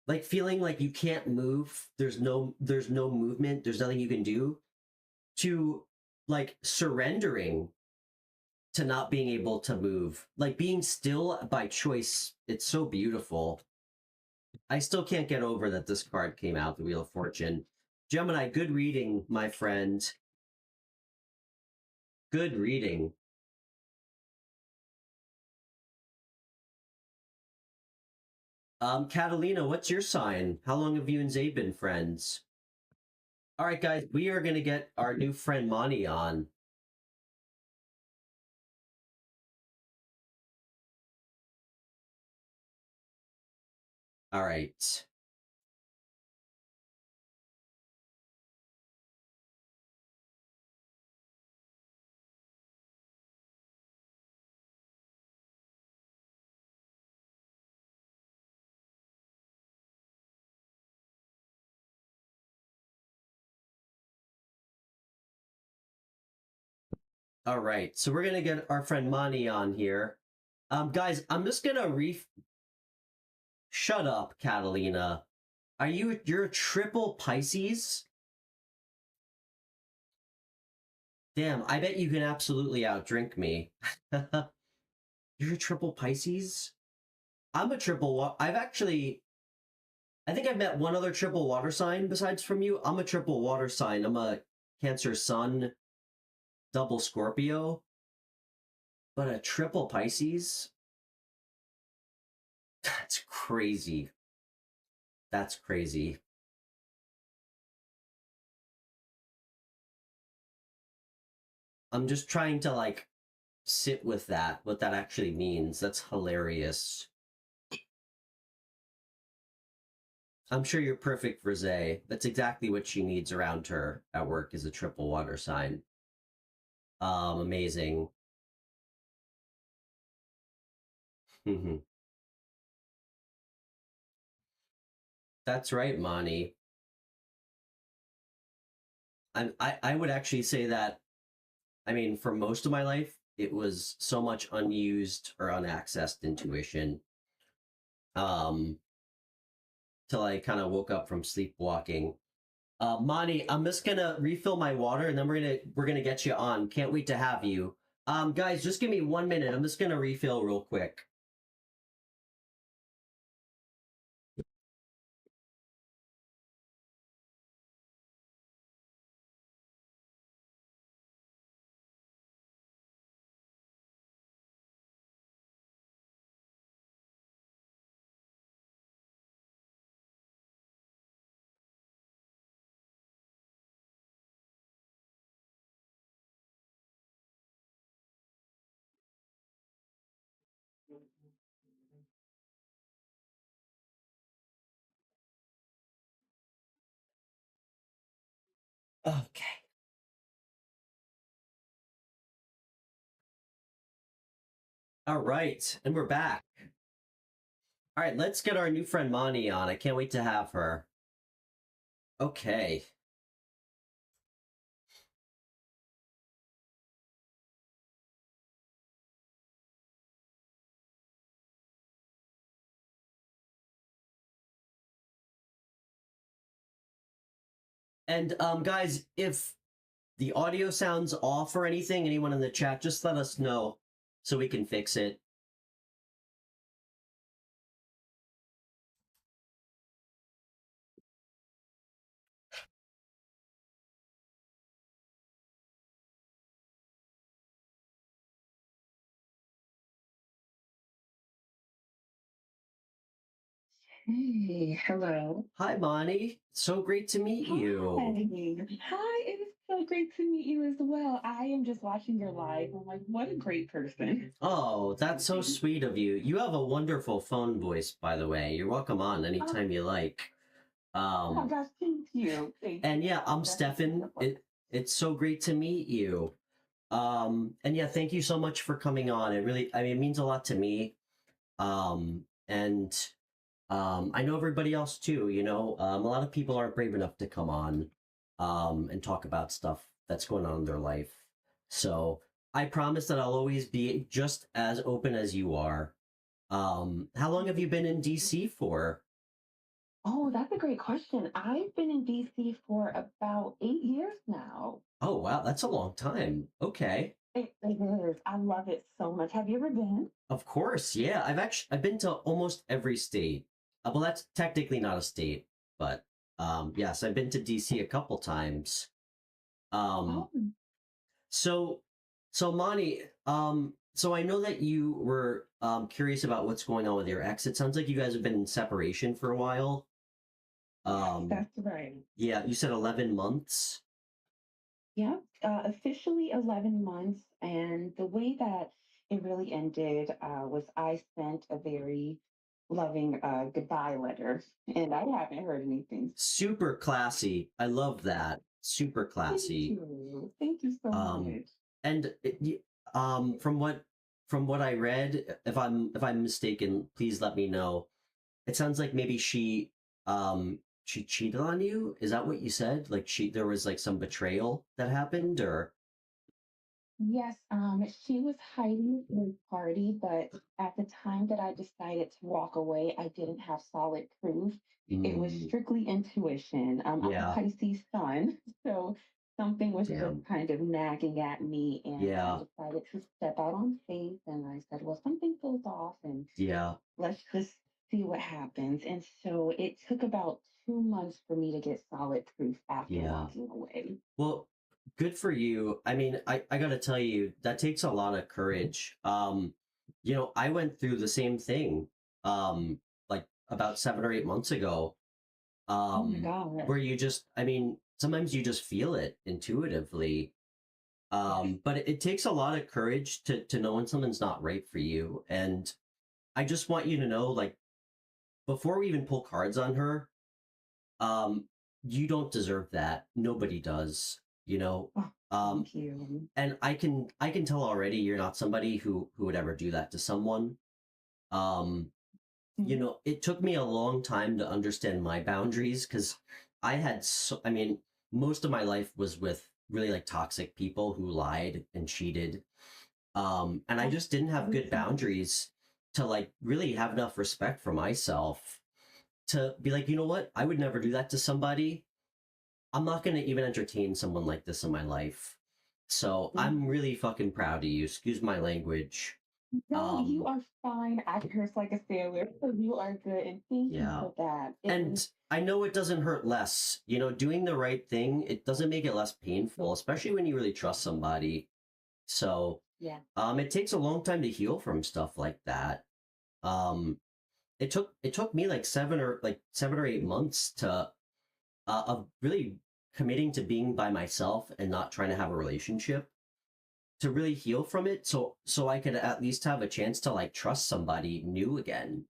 Like feeling like you can't move, there's no movement, there's nothing you can do, to like surrendering to not being able to move, like being still by choice. It's so beautiful. I still can't get over that this card came out, the Wheel of Fortune. Gemini, good reading, my friend. Good reading. Catalina, what's your sign? How long have you and Zay been friends? All right, guys, we are going to get our new friend Monnie on. All right. All right. So we're gonna get our friend Monnie on here. Guys, I'm just gonna shut up, Catalina. You're a triple Pisces? Damn, I bet you can absolutely outdrink me. You're a triple Pisces? I'm a I've actually, I think I've met one other triple water sign besides from you. I'm a triple water sign. I'm a Cancer Sun, double Scorpio, but a triple Pisces? That's crazy. That's crazy. I'm just trying to like sit with that, what that actually means. That's hilarious. I'm sure you're perfect for Zay. That's exactly what she needs around her at work is a triple water sign. Amazing. That's right, Monty. I would actually say that, I mean, for most of my life, it was so much unused or unaccessed intuition. Um, till I kind of woke up from sleepwalking. Monty, I'm just gonna refill my water and then we're gonna get you on. Can't wait to have you. Guys, just give me 1 minute. I'm just gonna refill real quick. Okay. All right, and we're back. All right, let's get our new friend Monty on. I can't wait to have her. Okay. And guys, if the audio sounds off or anything, anyone in the chat, just let us know so we can fix it. Hey, hello. Hi, Monty. So great to meet you. Hi, it is so great to meet you as well. I am just watching your live. I'm like, what a great person. Oh, that's so sweet of you. You have a wonderful phone voice, by the way. You're welcome on Oh, anytime you like. oh my gosh, thank you. Thank And you. yeah, I'm That's just Stefan. wonderful. It's so great to meet you. And yeah, thank you so much for coming on. I mean, it means a lot to me. And I know everybody else too, you know. A lot of people aren't brave enough to come on and talk about stuff that's going on in their life. So I promise that I'll always be just as open as you are. How long have you been in DC for? Oh, that's a great question. I've been in DC for about 8 years now. Oh, wow, that's a long time. Okay. It is. I love it so much. Have you ever been? Of course, yeah. I've been to almost every state. Well, that's technically not a state, but yes, I've been to DC a couple times. Um, Oh, so so Monty, so I know that you were curious about what's going on with your ex. It sounds like you guys have been in separation for a while. yes, Um, that's right. yeah, you said 11 months. Yeah, officially 11 months. And the way that it really ended was I sent a very loving a goodbye letter, and I haven't heard anything. Super classy. I love that. Super Thank classy. you. Thank you so Um, much. and from what I read, if I'm mistaken, please let me know. It sounds like maybe she cheated on you. Is that what you said? Like there was like some betrayal that happened, or Yes, she was hiding in a party, but at the time that I decided to walk away, I didn't have solid proof. It was mm, strictly intuition. I'm a yeah, Pisces sun, so something was just damn, kind of nagging at me, and I yeah, decided to step out on faith. And I said, well, something feels off, and yeah, let's just see what happens. And so it took about 2 months for me to get solid proof after yeah. walking away. Well, good for you. I mean, I gotta tell you, that takes a lot of courage. I went through the same thing, like about 7 or 8 months ago, Oh my God. where I mean, sometimes you just feel it intuitively. Yes. But it takes a lot of courage to know when something's not right for you. And I just want you to know, like, before we even pull cards on her, um, you don't deserve that. Nobody does, you know. Oh, Um, thank you. and I can tell already you're not somebody who would ever do that to someone. Um, Mhm. it took me a long time to understand my boundaries because I mean, most of my life was with really like toxic people who lied and cheated. And I Oh, just didn't have very good sad. boundaries to like really have enough respect for myself to be like, you know what? I would never do that to somebody. I'm not going to even entertain someone like this in my life. So I'm Mhm. really fucking proud of you. Excuse my language. No, you Um, are fine. I curse like a sailor, so you are good. And thank you yeah. for that. It was, And I know it doesn't hurt less. Doing the right thing, it doesn't make it less painful, especially when you really trust somebody. So, yeah. it takes a long time to heal from stuff like that. Um, it took me like 7 or 8 months to of really committing to being by myself and not trying to have a relationship to really heal from it so I could at least have a chance to like trust somebody new again.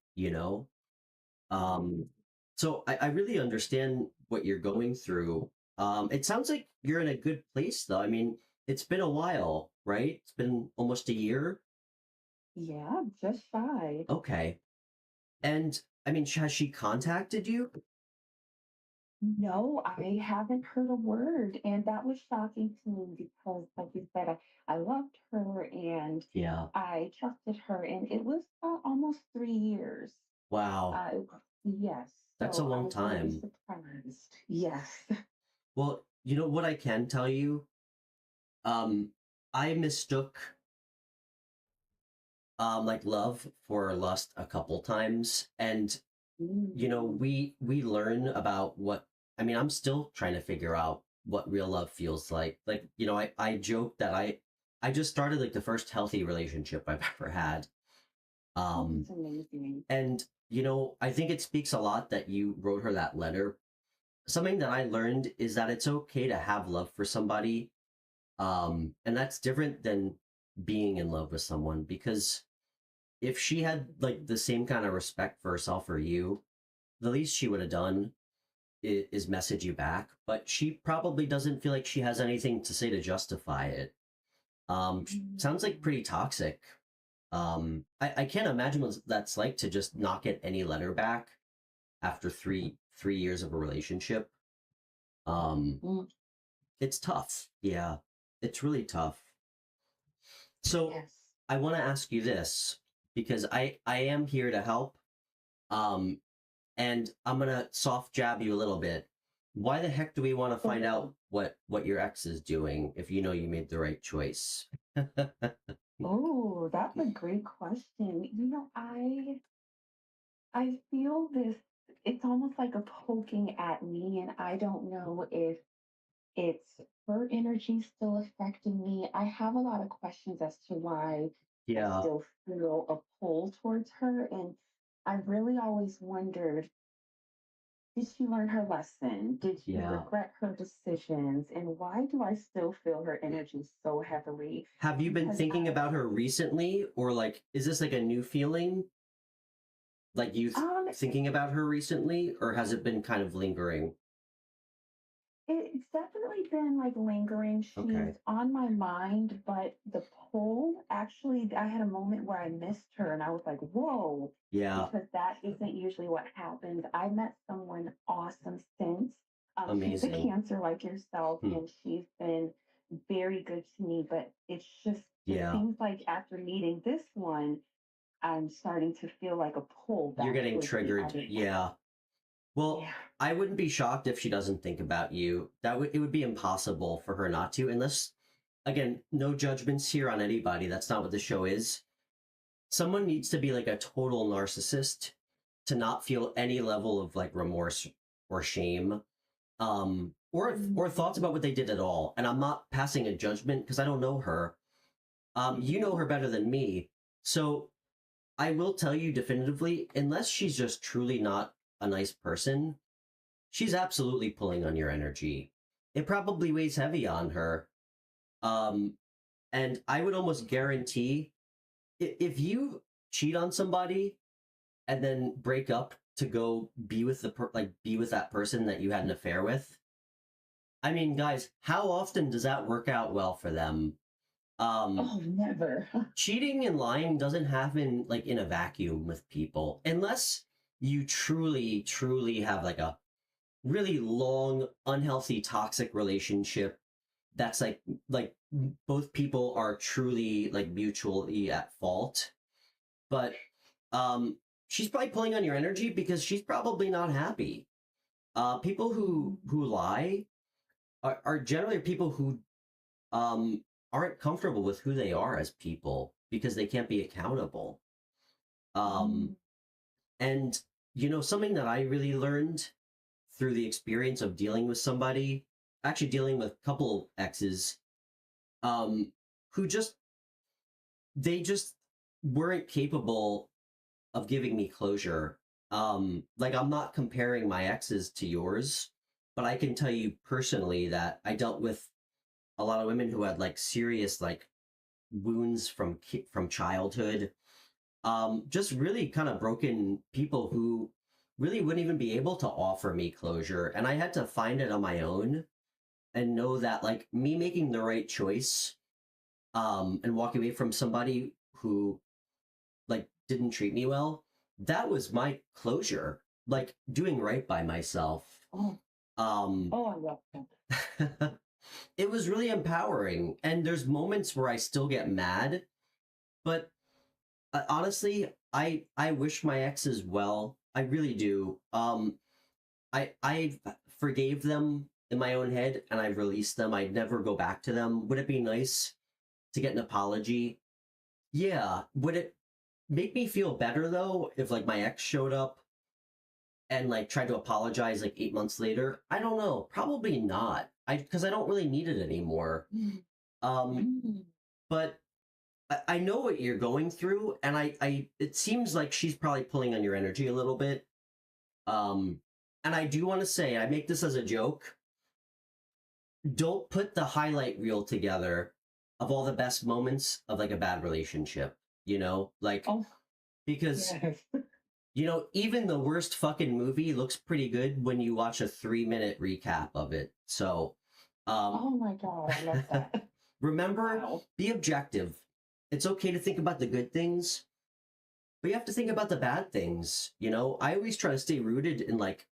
Um so I really understand what you're going through. It sounds like you're in a good place though. I mean, it's been a while, right? It's been almost a year. Yeah, just shy. Okay. And I mean, has she contacted you? No, I haven't heard a word. And that was shocking to me because, like you said, I loved her and Yeah. I trusted her. And it was almost 3 years. Wow. Uh, yes. That's a So I long was really time. surprised. Yes. Well, you know what I can tell you? Um, I mistook like love for lust a couple times, and Mm. we learn about what. I mean, I'm still trying to figure out what real love feels like. Like, I joke that I just started like the first healthy relationship I've ever had. Oh, Um, that's amazing. and I think it speaks a lot that you wrote her that letter. Something that I learned is that it's okay to have love for somebody. And that's different than being in love with someone because if she had like the same kind of respect for herself or you, the least she would have done is message you back. But she probably doesn't feel like she has anything to say to justify it. Sounds like Mm. pretty toxic. I can't imagine what that's like to just not get any letter back after three years of a relationship. Um, Mm. it's tough. Yeah, it's really tough. So Yes. I want to ask you this because I am here to help. Um, and I'm gonna soft jab you a little bit. Why the heck do we want to find out Oh, what your ex is doing if you know you made the right choice? oh, that's a great question. I feel this, it's almost like a poking at me, and I don't know if it's her energy still affecting me. I have a lot of questions as to why I Yeah, still feel a pull towards her. And I really always wondered, did she learn her lesson? Did she yeah. regret her decisions? And why do I still feel her energy so heavily? Have you been Because thinking about her recently, or like, is this like a new feeling? Like you Um, thinking about her recently, or has it been kind of lingering? it's definitely been like lingering. She's Okay. on my mind, but the poll actually, I had a moment where I missed her and I was like, whoa, Yeah. because that isn't usually what happens. I met someone awesome since. She's a Amazing. Cancer like yourself, Hmm. and she's been very good to me, but it's just, it Yeah. seems like after meeting this one, I'm starting to feel like a pull You're back getting towards the triggered. other one. Yeah. Well, Yeah. I wouldn't be shocked if she doesn't think about you. It would be impossible for her not to, unless, again, no judgments here on anybody. That's not what the show is. Someone needs to be like a total narcissist to not feel any level of like remorse or shame, or thoughts about what they did at all. And I'm not passing a judgment because I don't know her. You know her better than me, so I will tell you definitively, unless she's just truly not a nice person, she's absolutely pulling on your energy. It probably weighs heavy on her. Um, and I would almost guarantee if you cheat on somebody and then break up to go be with be with that person that you had an affair with. I mean, guys, how often does that work out well for them? Um, Oh, never. cheating and lying doesn't happen like in a vacuum with people unless you truly have like a really long unhealthy toxic relationship that's like both people are truly like mutually at fault. But um she's probably pulling on your energy because she's probably not happy. People who lie are generally people who um aren't comfortable with who they are as people because they can't be accountable. um Mm. and something that I really learned through the experience of dealing with somebody, actually dealing with a couple exes, um who just weren't capable of giving me closure. Like I'm not comparing my exes to yours, but I can tell you personally that I dealt with a lot of women who had like serious like wounds from childhood. Just really kind of broken people who really wouldn't even be able to offer me closure, and I had to find it on my own and know that like me making the right choice and walking away from somebody who like didn't treat me well, that was my closure, like doing right by myself. Oh, um oh, I love that. it was really empowering, and there's moments where I still get mad, but honestly, I wish my exes well. I really do. I forgave them in my own head and I released them. I'd never go back to them. Would it be nice to get an apology? Yeah. Would it make me feel better though if like my ex showed up and like tried to apologize like 8 months later? I don't know. Probably not. Because I don't really need it anymore. Mm. Um, Mm. but I know what you're going through, and I it seems like she's probably pulling on your energy a little bit. Um, and I do want to say, I make this as a joke. Don't put the highlight reel together of all the best moments of like a bad relationship, like Oh, because yes. even the worst fucking movie looks pretty good when you watch a 3-minute recap of it. So, Oh my God, I love that. remember, Wow. be objective. It's okay to think about the good things, but you have to think about the bad things. I always try to stay rooted in like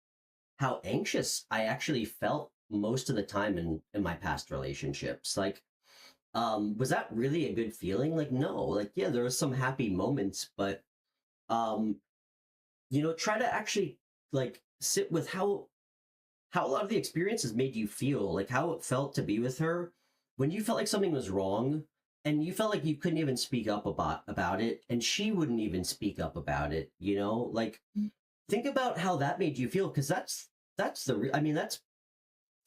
how anxious I actually felt most of the time in my past relationships. Like, was that really a good feeling? Like, no. Like, yeah, there were some happy moments, but um, try to actually like sit with how a lot of the experiences made you feel, like how it felt to be with her when you felt like something was wrong and you felt like you couldn't even speak up about it, and she wouldn't even speak up about it, like think about how that made you feel, because I mean, that's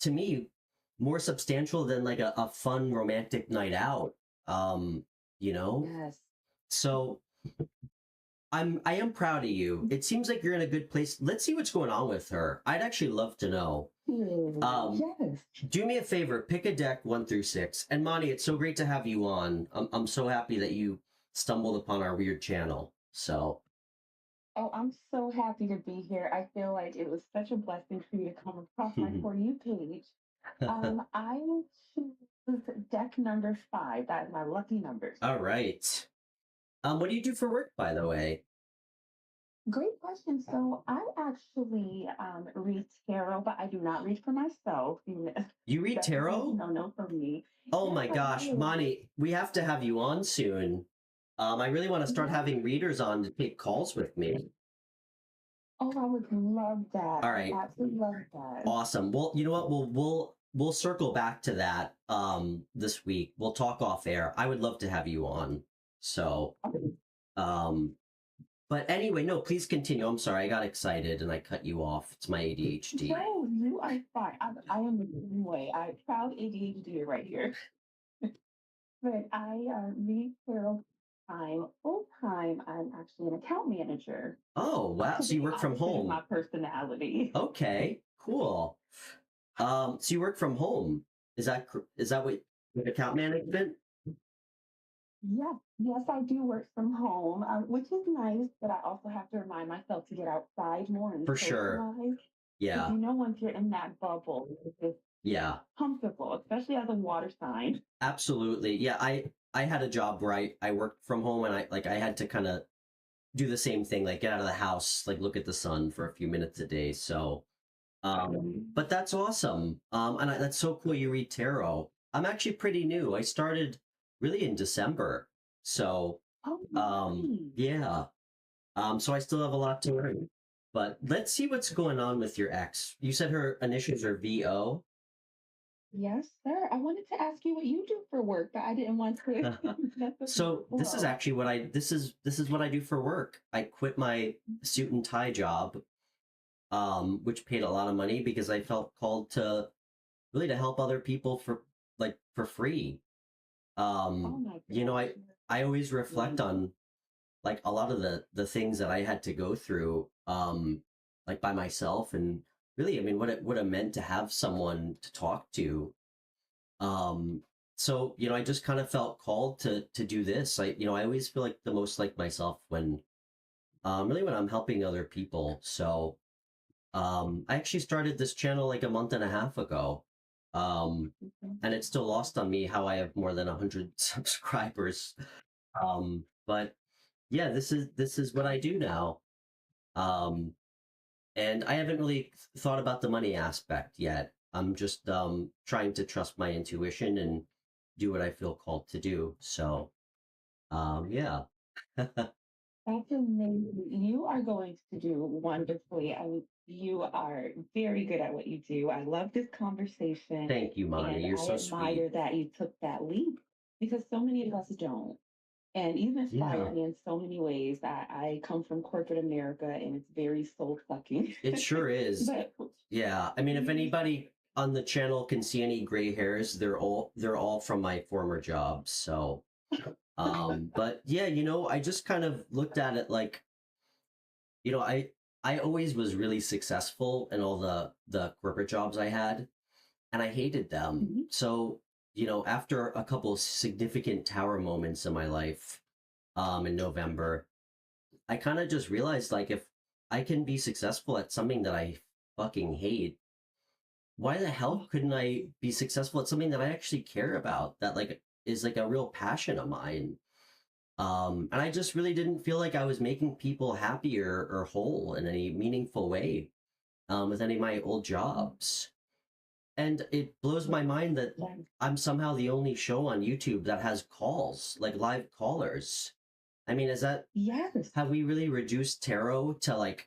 to me more substantial than like a fun romantic night out. You know Yes. so I am proud of you. It seems like you're in a good place. Let's see what's going on with her. I'd actually love to know. Yes. Do me a favor, pick a deck 1 through 6. And Monty, it's so great to have you on. I'm so happy that you stumbled upon our weird channel. So Oh, I'm so happy to be here. I feel like it was such a blessing for you to come across my For You page. I will choose deck number 5. That is my lucky number. All right. What do you do for work, by the way? Great question. So I actually read tarot, but I do not read for myself. You read Definitely tarot? no for me. Oh Yes, my I gosh, do. Monnie, we have to have you on soon. I really want to start Yes. having readers on to take calls with me. Oh, I would love that. All I right, absolutely love that. awesome. Well, you know what? We'll circle back to that this week. We'll talk off air. I would love to have you on. So, um but anyway, no, please continue. I'm sorry. I got excited and I cut you off. It's my ADHD. No, you are fine. I am the same way. I proud ADHD right here. But I read tarot time full time. I'm actually an account manager. Oh, wow. To So you be work from opposite of my home. personality. Okay, cool. So you work from home. Is that what account management? Yes, yes, I do work from home, which is nice, but I also have to remind myself to get outside more and For sure. socialize. Because Yeah. once you're in that bubble, it's just Yeah. comfortable, especially as a water sign. Absolutely. Yeah, I had a job where I worked from home and I had to kind of do the same thing, like get out of the house, like look at the sun for a few minutes a day. So, but that's awesome. That's so cool you read tarot. I'm actually pretty new. I started really in December. So, Oh, nice. yeah. So I still have a lot to learn. But let's see what's going on with your ex. You said her initials are VO. Yes, sir. I wanted to ask you what you do for work, but I didn't want to mess up your So this is flow. actually this is what I do for work. I quit my suit and tie job, which paid a lot of money because I felt called to really to help other people for free. Oh my You know, gosh. I always reflect Amazing. on like a lot of the things that I had to go through, like by myself, and really, I mean, what it meant to have someone to talk to. Um, so I just kind of felt called to do this. I always feel like the most like myself when really when I'm helping other people. So I actually started this channel like a month and a half ago. Um, and it's still lost on me how I have more than 100 subscribers. But yeah, this is what I do now. Um, and I haven't really thought about the money aspect yet. I'm just trying to trust my intuition and do what I feel called to do. So yeah. That's amazing. You are going to do wonderfully. You are very good at what you do. I love this conversation, Thank you, Monnie. and You're I so sweet. admire that you took that leap because so many of us don't. And you've Yeah, inspired me in so many ways. I come from corporate America, and it's very soul sucking. it sure is. But Yeah, I mean, if you, anybody on the channel can see any gray hairs, they're all from my former jobs. So, but yeah, I just kind of looked at it like, you know, I I always was really successful in all the corporate jobs I had, and I hated them. Mhm. So, after a couple significant tower moments in my life, in November, I kind of just realized like if I can be successful at something that I fucking hate, why the hell couldn't I be successful at something that I actually care about that like is like a real passion of mine? And I just really didn't feel like I was making people happier or whole in any meaningful way with any of my old jobs. And it blows my mind that Yeah. I'm somehow the only show on YouTube that has calls, like live callers. I mean, Yes. have we really reduced tarot to like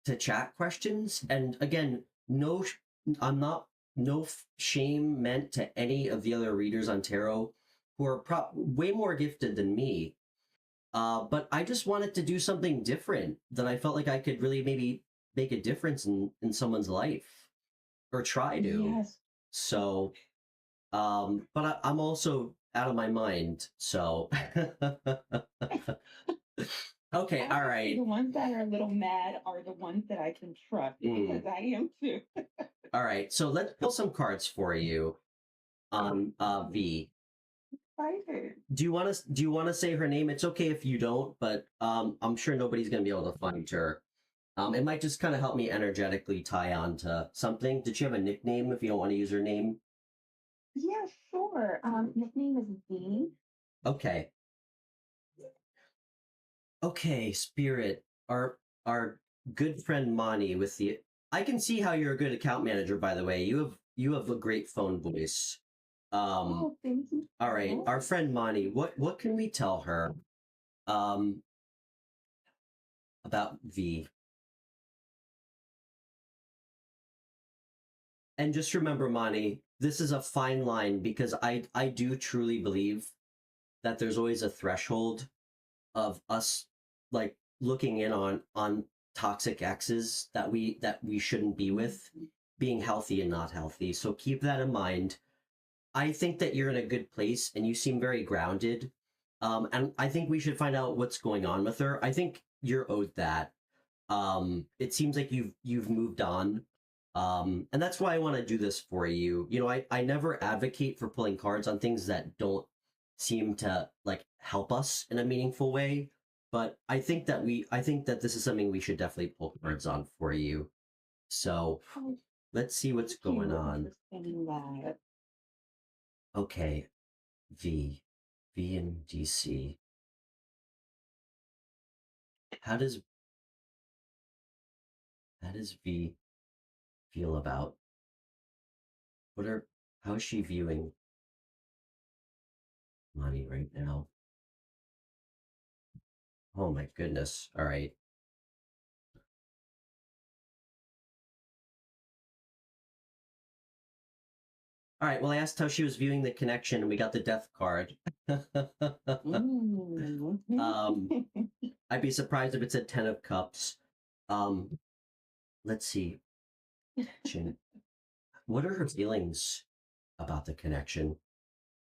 to chat questions? And again, I'm not, no shame meant to any of the other readers on tarot who are way more gifted than me. But I just wanted to do something different that I felt like I could really maybe make a difference in someone's life or try to. Yes. So, but I'm also out of my mind. So, okay, I all have to say right. the ones that are a little mad are the ones that I can trust Mm, because I am too. all right. So let's pull some cards for you on V. excited. Do you want to say her name? It's okay if you don't, but I'm sure nobody's gonna be able to find her. It might just kind of help me energetically tie on to something. Did she have a nickname if you don't want to use her name? Yeah, sure. Nickname is V. Okay. Okay, Spirit, our good friend Monnie with the I can see how you're a good account manager, by the way. You have a great phone voice. Oh, thank you. All right, our friend Monnie, what can we tell her um about V? And just remember, Monty, this is a fine line because I do truly believe that there's always a threshold of us like looking in on toxic exes that we shouldn't be with, being healthy and not healthy. So keep that in mind. I think that you're in a good place and you seem very grounded. And I think we should find out what's going on with her. I think you're owed that. It seems like you've moved on, and that's why I want to do this for you. You know, I never advocate for pulling cards on things that don't seem to like help us in a meaningful way, but I think that this is something we should definitely pull cards on for you. So Oh, let's see what's thank going you on. for saying that. Okay, V V in DC. How does V feel about what are how is she viewing money right now? Oh my goodness. All right. All right. Well, I asked how she was viewing the connection, and we got the death card. Mm. I'd be surprised if it said 10 of Cups. Um, let's see. What are her feelings about the connection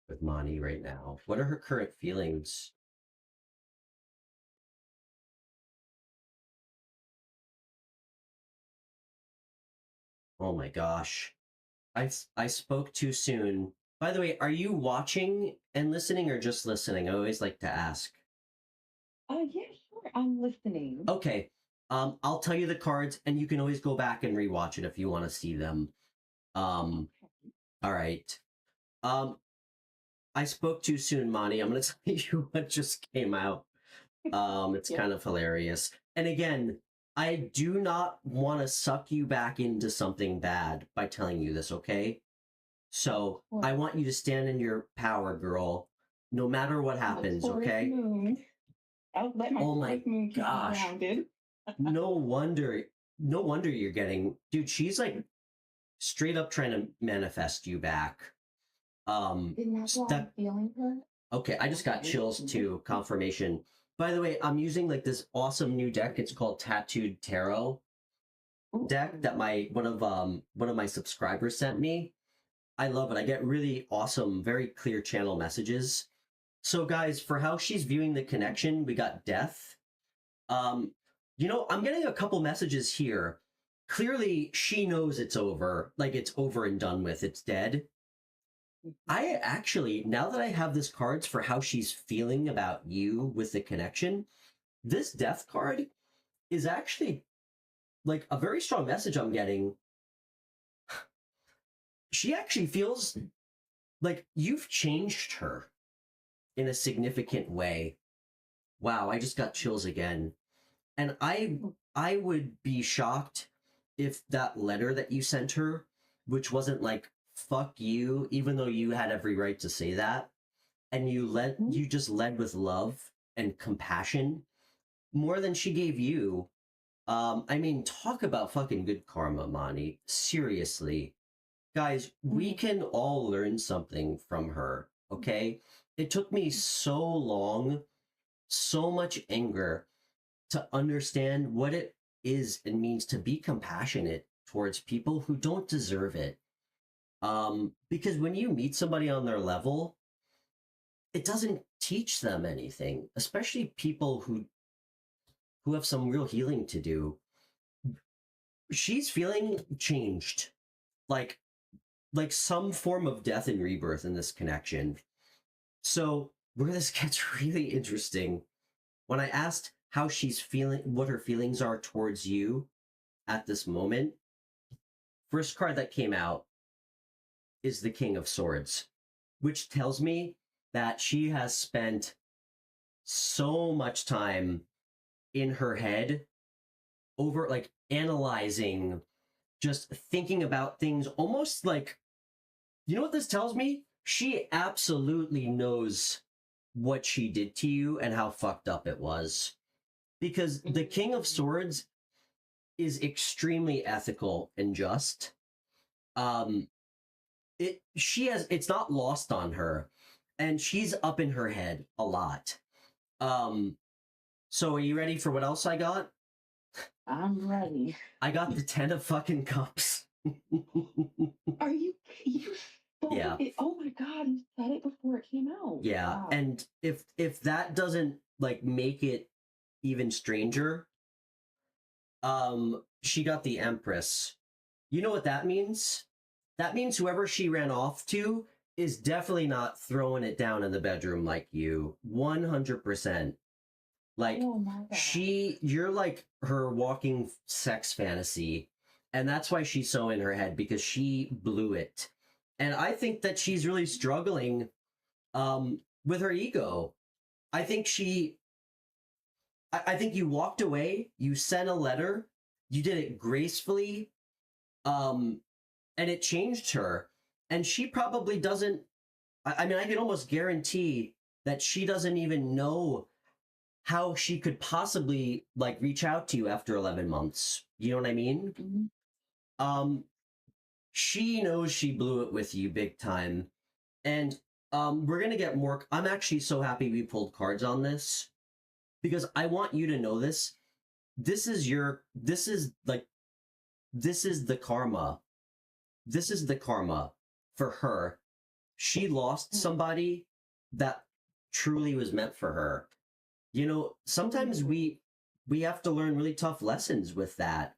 with Monty right now? What are her current feelings? Oh my gosh. I spoke too soon. By the way, are you watching and listening or just listening? I always like to ask. Yeah, sure. I'm listening. Okay. I'll tell you the cards, and you can always go back and rewatch it if you want to see them. Um, Okay. all right. Um, I spoke too soon, Monty. I'm going to tell you what just came out. It's Yeah. kind of hilarious. And again, I do not want to suck you back into something bad by telling you this, okay? So Well, I want you to stand in your power, girl, no matter what the happens, Taurus okay? moon. I'll let my Oh my Taurus moon keep me gosh. grounded. No wonder, no wonder you're getting, dude, she's like straight up trying to manifest you back. And that's why I'm That feeling her. okay, I just got Okay. chills too, confirmation. By the way, I'm using like this awesome new deck. It's called Tattooed Tarot deck that my one of my subscribers sent me. I love it. I get really awesome, very clear channel messages. So guys, for how she's viewing the connection, we got death. Um, you know, I'm getting a couple messages here. Clearly, she knows it's over, like it's over and done with, it's dead. I actually, now that I have this cards for how she's feeling about you with the connection, this death card is actually like a very strong message I'm getting. She actually feels like you've changed her in a significant way. Wow, I just got chills again. And I would be shocked if that letter that you sent her, which wasn't like fuck you, even though you had every right to say that, and you just led with love and compassion more than she gave you. I mean, talk about fucking good karma, Monty. Seriously. Guys, we can all learn something from her, okay? It took me so long, so much anger to understand what it is and means to be compassionate towards people who don't deserve it. Because when you meet somebody on their level, it doesn't teach them anything, especially people who have some real healing to do. She's feeling changed, like some form of death and rebirth in this connection. So where this gets really interesting, when I asked how she's feeling, what her feelings are towards you at this moment, first card that came out is the King of Swords, which tells me that she has spent so much time in her head over like analyzing, just thinking about things almost like, you know what this tells me? She absolutely knows what she did to you and how fucked up it was. Because the King of Swords is extremely ethical and just. Um it's not lost on her, and she's up in her head a lot. So are you ready for what else I got? I'm ready. I got the 10 of fucking cups. Are you Yeah. it? Oh my god, you said it before it came out. Yeah. Wow. And if that doesn't like make it even stranger, she got the Empress. You know what that means? That means whoever she ran off to is definitely not throwing it down in the bedroom like you. 100%. Like, Oh my god. you're like her walking sex fantasy. And that's why she's so in her head, because she blew it. And I think that she's really struggling with her ego. I think I think you walked away, you sent a letter, you did it gracefully, and it changed her. And she probably doesn't, I mean, I can almost guarantee that she doesn't even know how she could possibly like reach out to you after 11 months. You know what I mean? Mm-hmm. She knows she blew it with you big time. And we're going to get more. I'm actually so happy we pulled cards on this, because I want you to know this. This is this is the karma. This is the karma for her. She lost somebody that truly was meant for her. You know, sometimes we have to learn really tough lessons with that.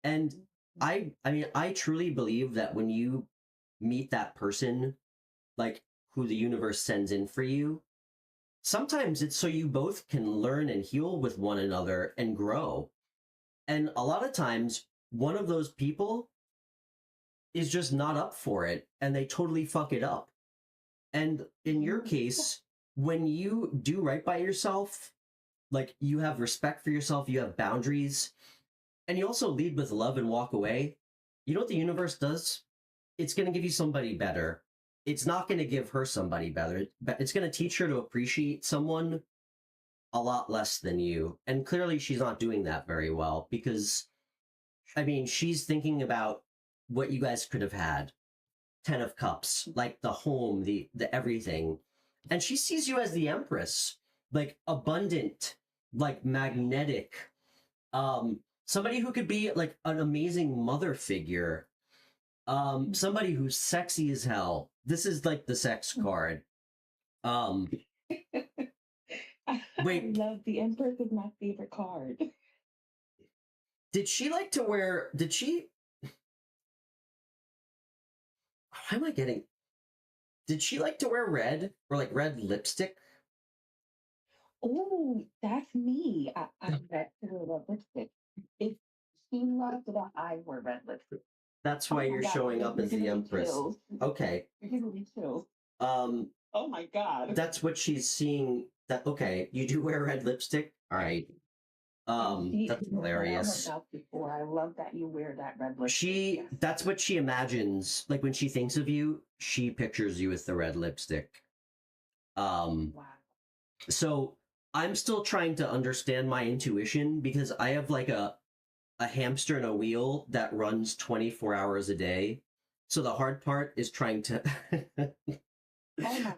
And I mean, I truly believe that when you meet that person, like who the universe sends in for you, sometimes it's so you both can learn and heal with one another and grow. And a lot of times, one of those people is just not up for it and they totally fuck it up. And in your case, when you do right by yourself, like you have respect for yourself, you have boundaries, and you also lead with love and walk away, you know what the universe does? It's going to give you somebody better. It's not going to give her somebody better, but it's going to teach her to appreciate someone a lot less than you. And clearly she's not doing that very well, because I mean, she's thinking about what you guys could have had. 10 of cups, like the home, the everything. And she sees you as the Empress, like abundant, like magnetic, somebody who could be like an amazing mother figure, somebody who's sexy as hell. This is like the sex card. Um I Wait, love the Empress is my favorite card. did she like to wear, did she, how am I getting, did she like to wear red or like red lipstick? Oh, that's me. I bet to red lipstick. If she loves that I wear red lipstick. That's Oh why my you're god, showing up you're as the giving me Empress. chills. Okay. You're giving me chills. Um Oh my god. that's what she's seeing. That okay, you do wear red lipstick? All right. That's hilarious. Before. I love that you wear that red lipstick. She, that's what she imagines. Like when she thinks of you, she pictures you with the red lipstick. Wow. So I'm still trying to understand my intuition, because I have like a hamster in a wheel that runs 24 hours a day. So the hard part is trying to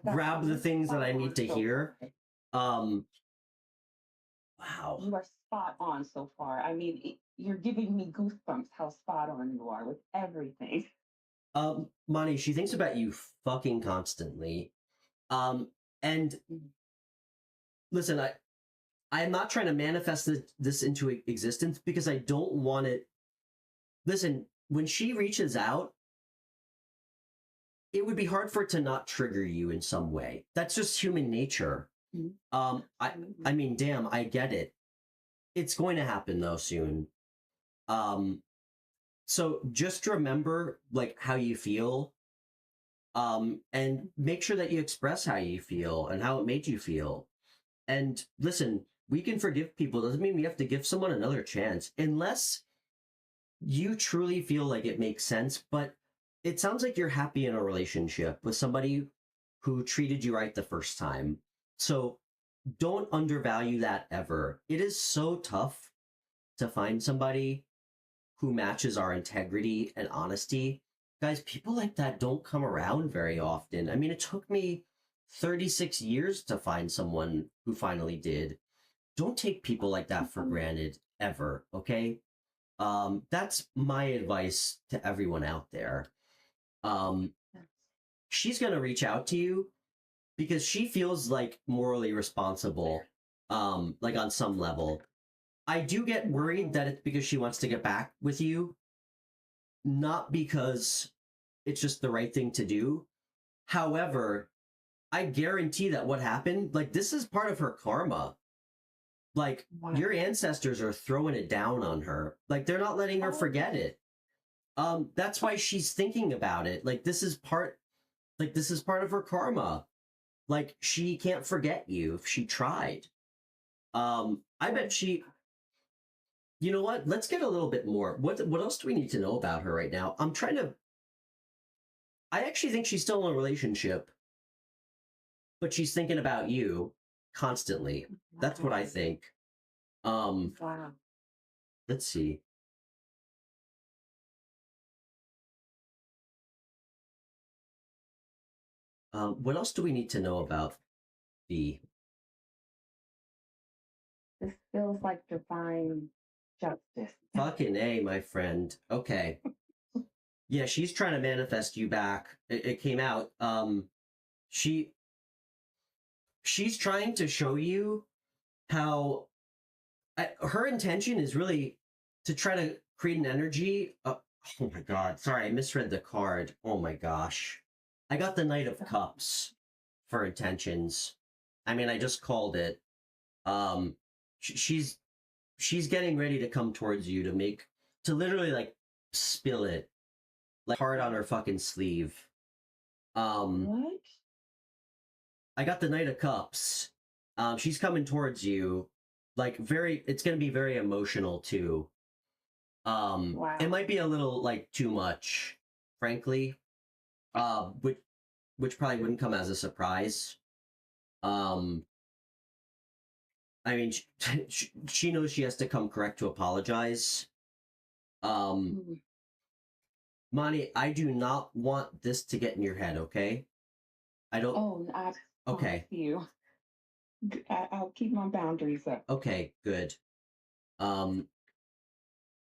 grab the things that I need to hear. Wow. You are spot on so far. I mean, you're giving me goosebumps how spot on you are with everything. Monnie, she thinks about you fucking constantly. And listen, I'm not trying to manifest this into existence, because I don't want it. Listen, when she reaches out, it would be hard for it to not trigger you in some way. That's just human nature. Mhm. I mean, damn, I get it. It's going to happen though soon. Um, so just remember like how you feel, and make sure that you express how you feel and how it made you feel. And listen, we can forgive people. Doesn't mean we have to give someone another chance, unless you truly feel like it makes sense. But it sounds like you're happy in a relationship with somebody who treated you right the first time. So don't undervalue that ever. It is so tough to find somebody who matches our integrity and honesty. Guys, people like that don't come around very often. I mean, it took me 36 years to find someone who finally did. Don't take people like that for granted ever, okay? That's my advice to everyone out there. Um, she's gonna reach out to you because she feels like morally responsible, like on some level. I do get worried that it's because she wants to get back with you, not because it's just the right thing to do. However, I guarantee that what happened, like this is part of her karma. Like Wow. your ancestors are throwing it down on her. Like they're not letting her forget it. That's why she's thinking about it. Like this is part of her karma. Like she can't forget you if she tried. I bet she, you know what? Let's get a little bit more. What else do we need to know about her right now? I actually think she's still in a relationship, but she's thinking about you constantly. That's what I think. Wow. Let's see. What else do we need to know about the This feels like divine justice. fucking A, my friend? Okay. Yeah, she's trying to manifest you back. It came out. She she's trying to show you how her intention is really to try to create an energy. Oh my god, sorry, I misread the card. Oh my gosh, I got the Knight of Cups for intentions. I mean, I just called it. Um, she's getting ready to come towards you to literally like spill it like hard on her fucking sleeve. What? I got the Knight of Cups. She's coming towards you, like it's gonna be very emotional too. Wow. It might be a little like too much, frankly. Which probably wouldn't come as a surprise. Um, I mean, she knows she has to come correct to apologize. Mm. Monnie, I do not want this to get in your head, okay? I don't. Oh, I Okay. you. I'll keep my boundaries up. Okay, good. Um,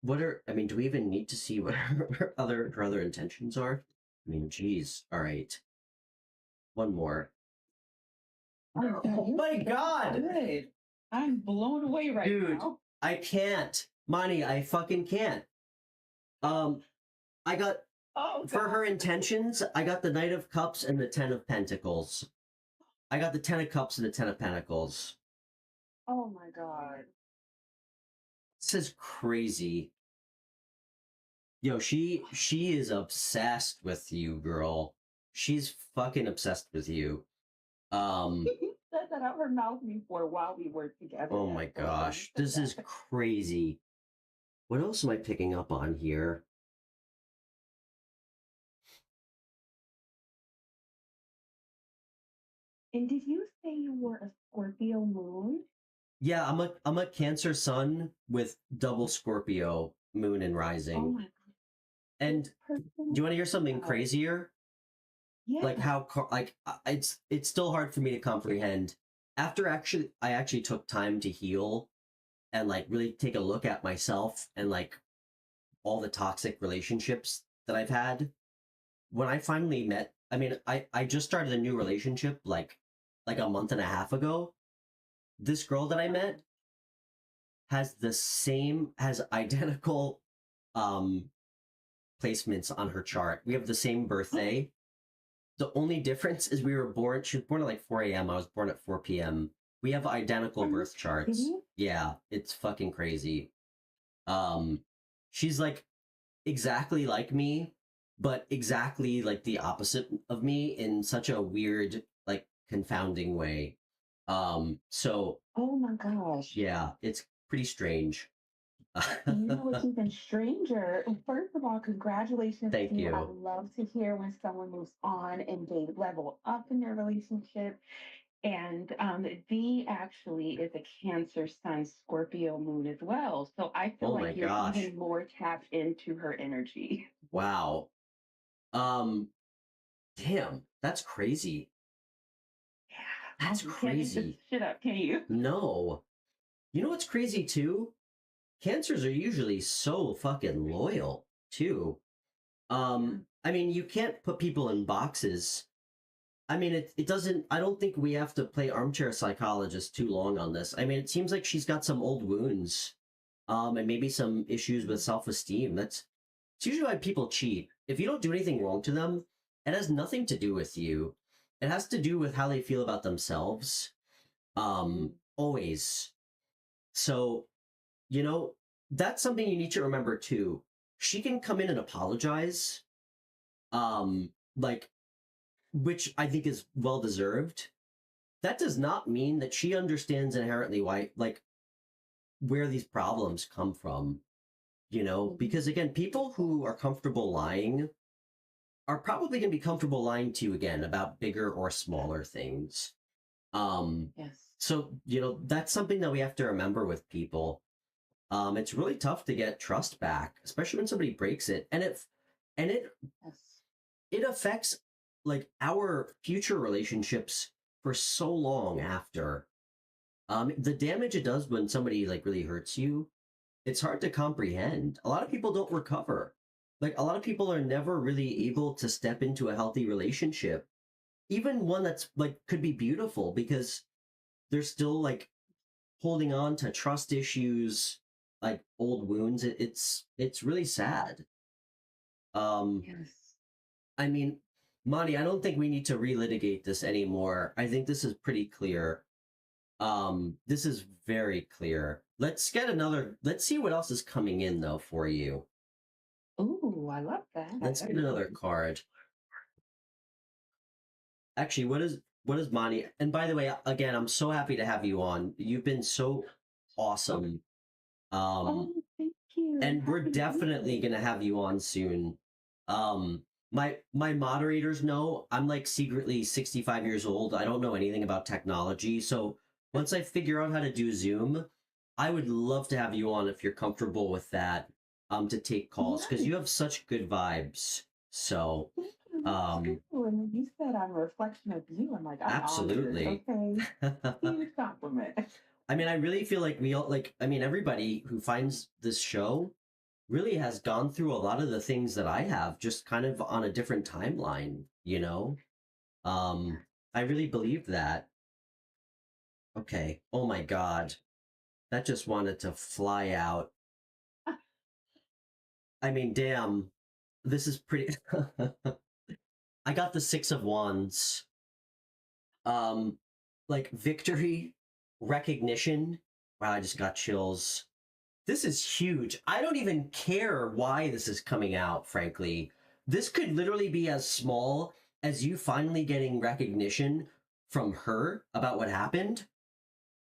I mean, do we even need to see what her other intentions are? I mean, geez. All right. One more. Oh my god! Good. I'm blown away right Dude, now. I can't. Monnie, I fucking can't. I got, for her intentions, I got the Knight of Cups and the Ten of Pentacles. I got the Ten of Cups and the Ten of Pentacles. Oh my god. This is crazy. Yo, she is obsessed with you, girl. She's fucking obsessed with you. You said that out her mouth before while we worked together. Oh my gosh, this is crazy. What else am I picking up on here? And did you say you were a Scorpio moon? Yeah, I'm a Cancer sun with double Scorpio moon and Oh rising. my god. And do you want to hear something crazier? Yeah. Like how it's still hard for me to comprehend. After I actually took time to heal and like really take a look at myself and like all the toxic relationships that I've had. When I finally met, I mean, I just started a new relationship like a month and a half ago. This girl that I met has identical um placements on her chart. We have the same birthday. The only difference is we were born. She was born at like 4 a.m. I was born at 4 p.m. We have identical Are you birth charts. kidding? Yeah, it's fucking crazy. Um, she's like exactly like me, but exactly like the opposite of me in such a weird, like confounding way. So Oh my gosh. yeah, it's pretty strange. You know what's even stranger? First of all, congratulations to Thank you. I you. love to hear when someone moves on and they level up in their relationship. And V actually is a Cancer Sun Scorpio moon as well. So I feel Oh my like you're gosh. even more tapped into her energy. Wow. Um, damn, that's crazy. Yeah. Oh, That's you can't make this crazy. shit up, can you? No. You know what's crazy too? Cancers are usually so fucking loyal too. Yeah. I mean, you can't put people in boxes. I mean, it doesn't, I don't think we have to play armchair psychologist too long on this. I mean, it seems like she's got some old wounds, and maybe some issues with self-esteem. It's usually why people cheat. If you don't do anything wrong to them, it has nothing to do with you. It has to do with how they feel about themselves. Always. So, you know, that's something you need to remember too. She can come in and apologize, like, which I think is well deserved. That does not mean that she understands inherently why, like, where these problems come from, you know, Mhm. because again, people who are comfortable lying are probably going to be comfortable lying to you again about bigger or smaller things. Yes. So, you know, that's something that we have to remember with people. It's really tough to get trust back, especially when somebody breaks it, and and it Yes. it affects like our future relationships for so long after. The damage it does when somebody like really hurts you, it's hard to comprehend. A lot of people don't recover. Like a lot of people are never really able to step into a healthy relationship, even one that's like could be beautiful because they're still like holding on to trust issues, like old wounds. It's really sad. Um, Yes. I mean, Monty, I don't think we need to relitigate this anymore. I think this is pretty clear. This is very clear. Let's see what else is coming in though for you. Ooh, I love that. Let's get another card. Actually, what is Monty? And by the way, again, I'm so happy to have you on. You've been so awesome. Um, Oh, thank you. and we're Happy to be definitely here. gonna have you on soon. My moderators know I'm like secretly 65 years old. I don't know anything about technology, so once I figure out how to do Zoom, I would love to have you on if you're comfortable with that. To take calls because Yes. you have such good vibes. So, Thank you. You um, too. And when you said I'm a reflection of you, I'm like, I'm honored. absolutely. Okay. Huge compliment. I mean, I really feel like we all like. I mean, everybody who finds this show really has gone through a lot of the things that I have, just kind of on a different timeline, you know? Um, I really believe that. Okay. Oh my God. That just wanted to fly out. I mean, damn. This is pretty. I got the Six of Wands. Um, like victory, recognition. Wow, I just got chills. This is huge. I don't even care why this is coming out, frankly. This could literally be as small as you finally getting recognition from her about what happened.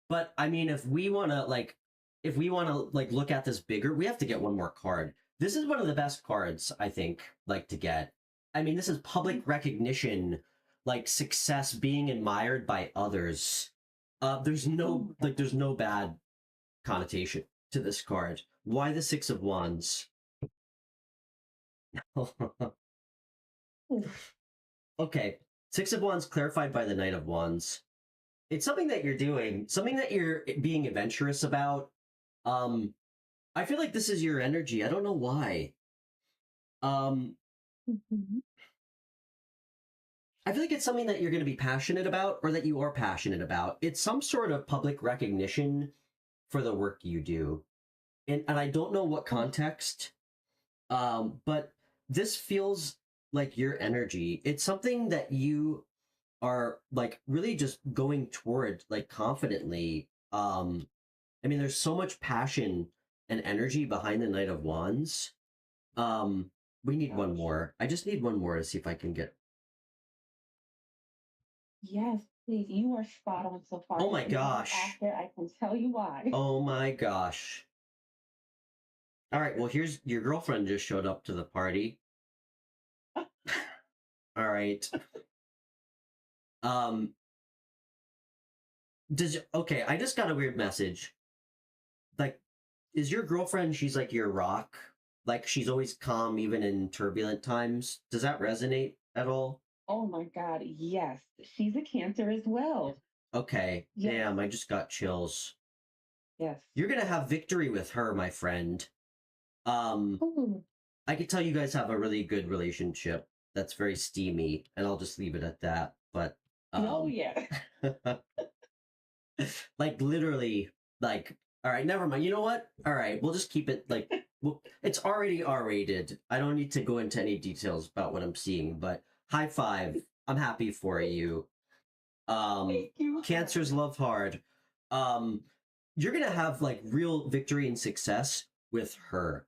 But I mean, if we want to like look at this bigger, we have to get one more card. This is one of the best cards, I think, like to get. I mean, this is public recognition, like success being admired by others. Oh There's no bad connotation to this card. Why the Six of Wands? my God. Okay, Six of Wands clarified by the Knight of Wands. It's something that you're doing, something that you're being adventurous about. Um, I feel like this is your energy. I don't know why. Um, Mhm. I feel like it's something that you're going to be passionate about or that you are passionate about. It's some sort of public recognition for the work you do. And I don't know what Oh, context, but this feels like your energy. It's something that you are like really just going toward like confidently. I mean, there's so much passion and energy behind the Knight of Wands. Um, we need one Gosh. more. I just need one more to see if I can get. Yes, please. You are spot on so far. Oh my If you want gosh. after, I can tell you why. Oh my gosh. All right, well, here's your girlfriend just showed up to the party. All right. Um, okay, I just got a weird message. Like, is your girlfriend, she's like your rock? Like, she's always calm even in turbulent times? Does that resonate at all? Oh my God, yes. She's a Cancer as well. Okay, Yes, damn, I just got chills. yes. You're gonna have victory with her, my friend. Um, Ooh. I could tell you guys have a really good relationship that's very steamy, and I'll just leave it at that. But Oh yeah. like literally, like, all right, never mind. You know what? All right, we'll just keep it like, well, it's already R-rated. I don't need to go into any details about what I'm seeing, but high five. I'm happy for you. Thank you. Cancers love hard. Um, you're gonna have like real victory and success with her,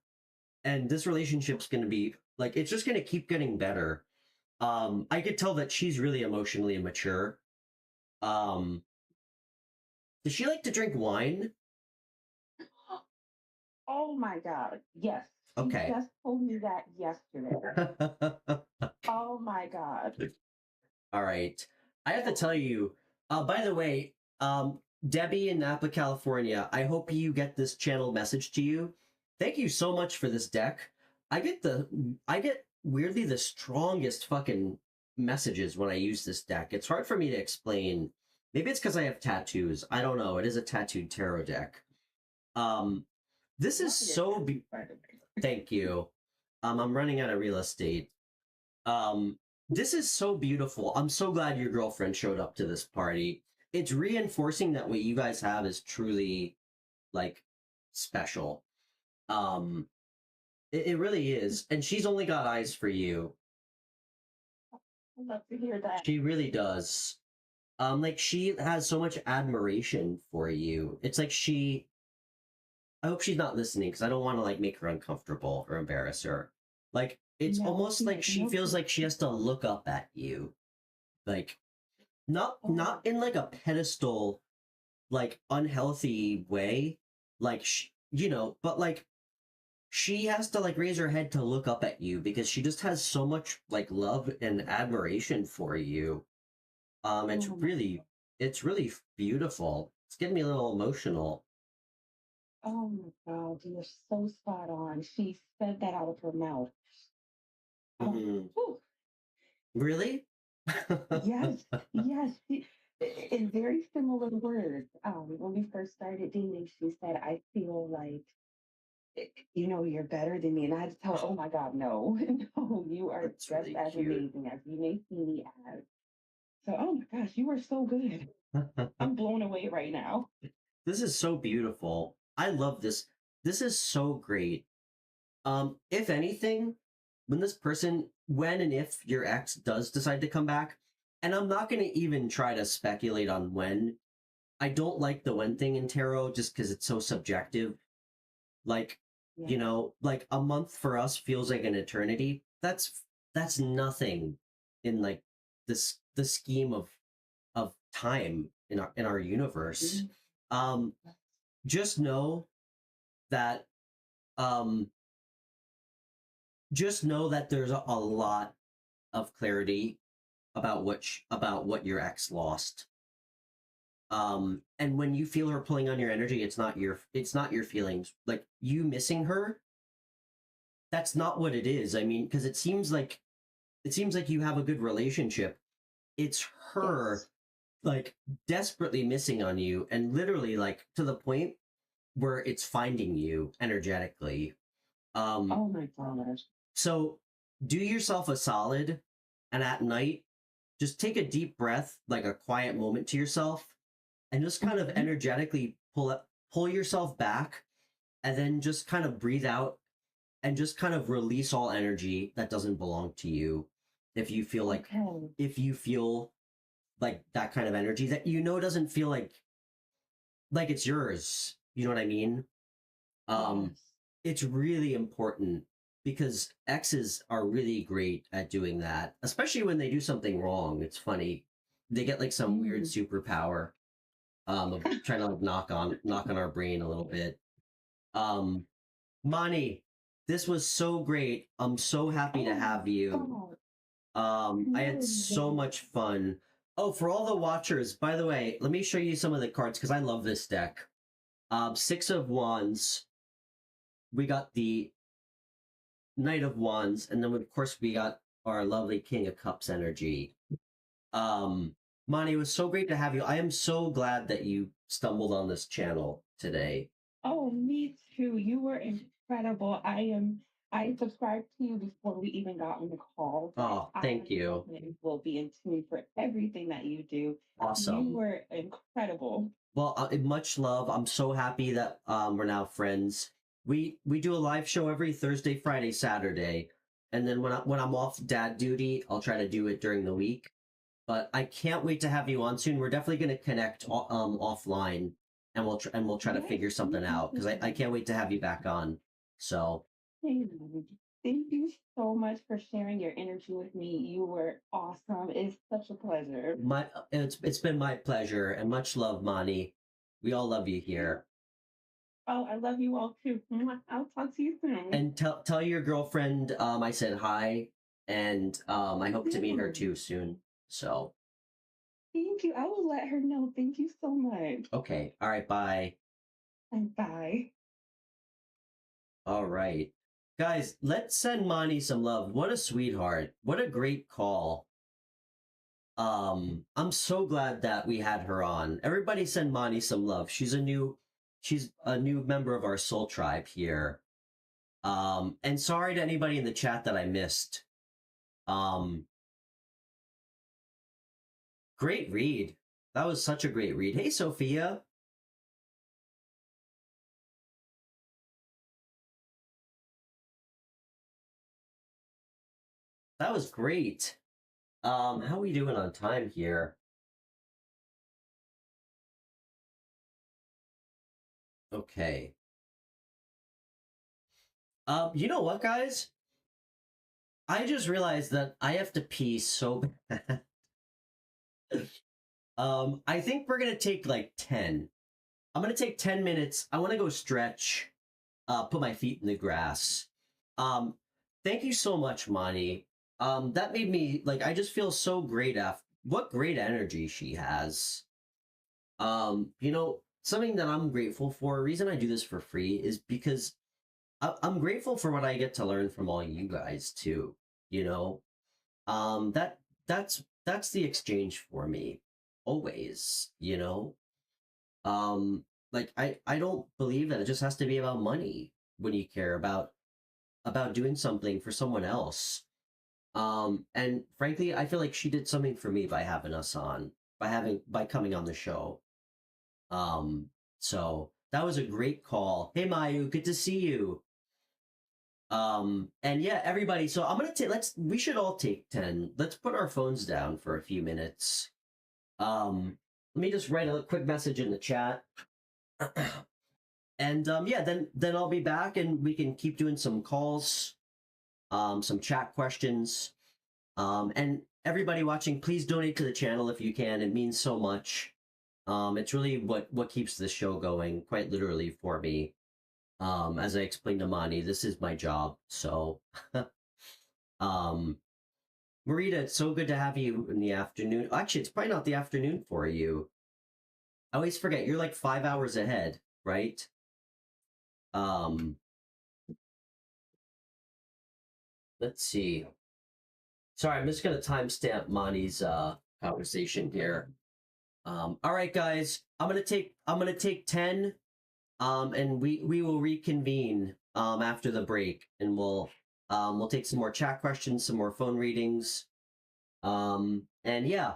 and this relationship's gonna be like it's just gonna keep getting better. I could tell that she's really emotionally immature. Um, does she like to drink wine? Oh my God. Yes. She Okay. just told me that yesterday. Oh my God. All right. I have to tell you, by the way, Debbie in Napa, California, I hope you get this channel message to you. Thank you so much for this deck. I get weirdly the strongest fucking messages when I use this deck. It's hard for me to explain. Maybe it's because I have tattoos. I don't know. It is a tattooed tarot deck. Um, this is so thank you. I'm running out of real estate. Um, this is so beautiful. I'm so glad your girlfriend showed up to this party. It's reinforcing that what you guys have is truly like special. Um, it really is. And she's only got eyes for you. I'd love to hear that. She really does. Like she has so much admiration for you. It's like I hope she's not listening because I don't want to like make her uncomfortable or embarrass her. Like it's No, almost like she no. feels like she has to look up at you. Like not Oh, in like a pedestal like unhealthy way. Like but like she has to like raise her head to look up at you because she just has so much like love and admiration for you. It's oh my really God. beautiful. It's getting me a little emotional. Oh my God. You're so spot on. She said that out of her mouth. Oh, Mhm. whew. Really? Yes, yes. In very similar words. When we first started dating, she said, I feel like, you're better than me. And I had to tell her, oh my God, no, no, you are That's just really as cute. amazing as you may see me as. So, oh my gosh, you are so good. I'm blown away right now. This is so beautiful. I love this. This is so great. If anything, when and if your ex does decide to come back, and I'm not going to even try to speculate on when. I don't like the when thing in tarot just because it's so subjective. Like, Yeah. like a month for us feels like an eternity. That's nothing in like the scheme of time in our universe. Mhm. Um, just know that um there's a lot of clarity about about what your ex lost. And when you feel her pulling on your energy, it's not your feelings. Like you missing her, that's not what it is. I mean, because it seems like you have a good relationship. It's her Yes. like desperately missing on you and literally like to the point where it's finding you energetically. Um Oh my gosh. so do yourself a solid and at night just take a deep breath, like a quiet moment to yourself and just kind of Mhm. energetically pull yourself back and then just kind of breathe out and just kind of release all energy that doesn't belong to you. If you feel like, Okay. if you feel like that kind of energy that you know doesn't feel like it's yours, you know what I mean? Um, Yes. it's really important because exes are really great at doing that, especially when they do something wrong. It's funny. They get like some weird Mm. superpower of trying to like knock on our brain a little bit. Um, Monnie, this was so great. I'm so happy to Oh my have you. God. I That had was so very much fun. Oh, for all the watchers, by the way, let me show you some of the cards because I love this deck. Six of Wands. We got the Knight of Wands, and then of course we got our lovely King of Cups energy. Monty, it was so great to have you. I am so glad that you stumbled on this channel today. Oh, me too. You were incredible. I subscribed to you before we even got on the call, but Oh, I thank you. definitely will be in tune for everything that you do. You Awesome. were incredible. Well, much love. I'm so happy that we're now friends. We do a live show every Thursday, Friday, Saturday, and then when I'm off dad duty, I'll try to do it during the week. But I can't wait to have you on soon. We're definitely going to connect offline, and we'll try to Yes, figure something out because I can't wait to have you back on. So amen. Thank you so much for sharing your energy with me. You were awesome. It's such a pleasure. it's been my pleasure and much love, Monty. We all love you here. Oh, I love you all too. Mwah. I'll talk to you soon. And tell your girlfriend I said hi, and I hope to meet her Soon. too soon. So Thank you. I will let her know. Thank you so much. okay, all right, bye. And bye. All right, guys, let's send Monty some love. What a sweetheart! What a great call. I'm so glad that we had her on. Everybody send Monty some love. She's a new member of our soul tribe here. And sorry to anybody in the chat that I missed. Um, Great read. That was such a great read. Hey, Sophia. That was great. How are we doing on time here? Okay. You know what, guys? I just realized that I have to pee so bad. I think we're gonna take like 10. I'm gonna take 10 minutes. I want to go stretch, put my feet in the grass. Um, Thank you so much, Monty. That made me like I just feel so great after what great energy she has. Something that I'm grateful for, a reason I do this for free is because I'm grateful for what I get to learn from all you guys too. You know, um, that that's the exchange for me, always. Um, like I don't believe that it just has to be about money when you care about doing something for someone else. And frankly, I feel like she did something for me by having us on, by coming on the show. Um, so that was a great call. Hey Mayu, good to see you. And yeah, everybody, so I'm gonna take we should all take 10. Let's put our phones down for a few minutes. Let me just write a quick message in the chat. And yeah, then I'll be back and we can keep doing some calls, some chat questions. And everybody watching, please donate to the channel if you can. It means so much. It's really what keeps this show going, quite literally for me. As I explained to Monty, this is my job. So, um, Marita, it's so good to have you in the afternoon. Actually, it's probably not the afternoon for you. I always forget you're like 5 hours ahead, right? Um, let's see. Sorry, I'm just gonna timestamp Monty's conversation here. All right, guys, I'm gonna take 10. And we will reconvene after the break, and we'll take some more chat questions, some more phone readings, and yeah,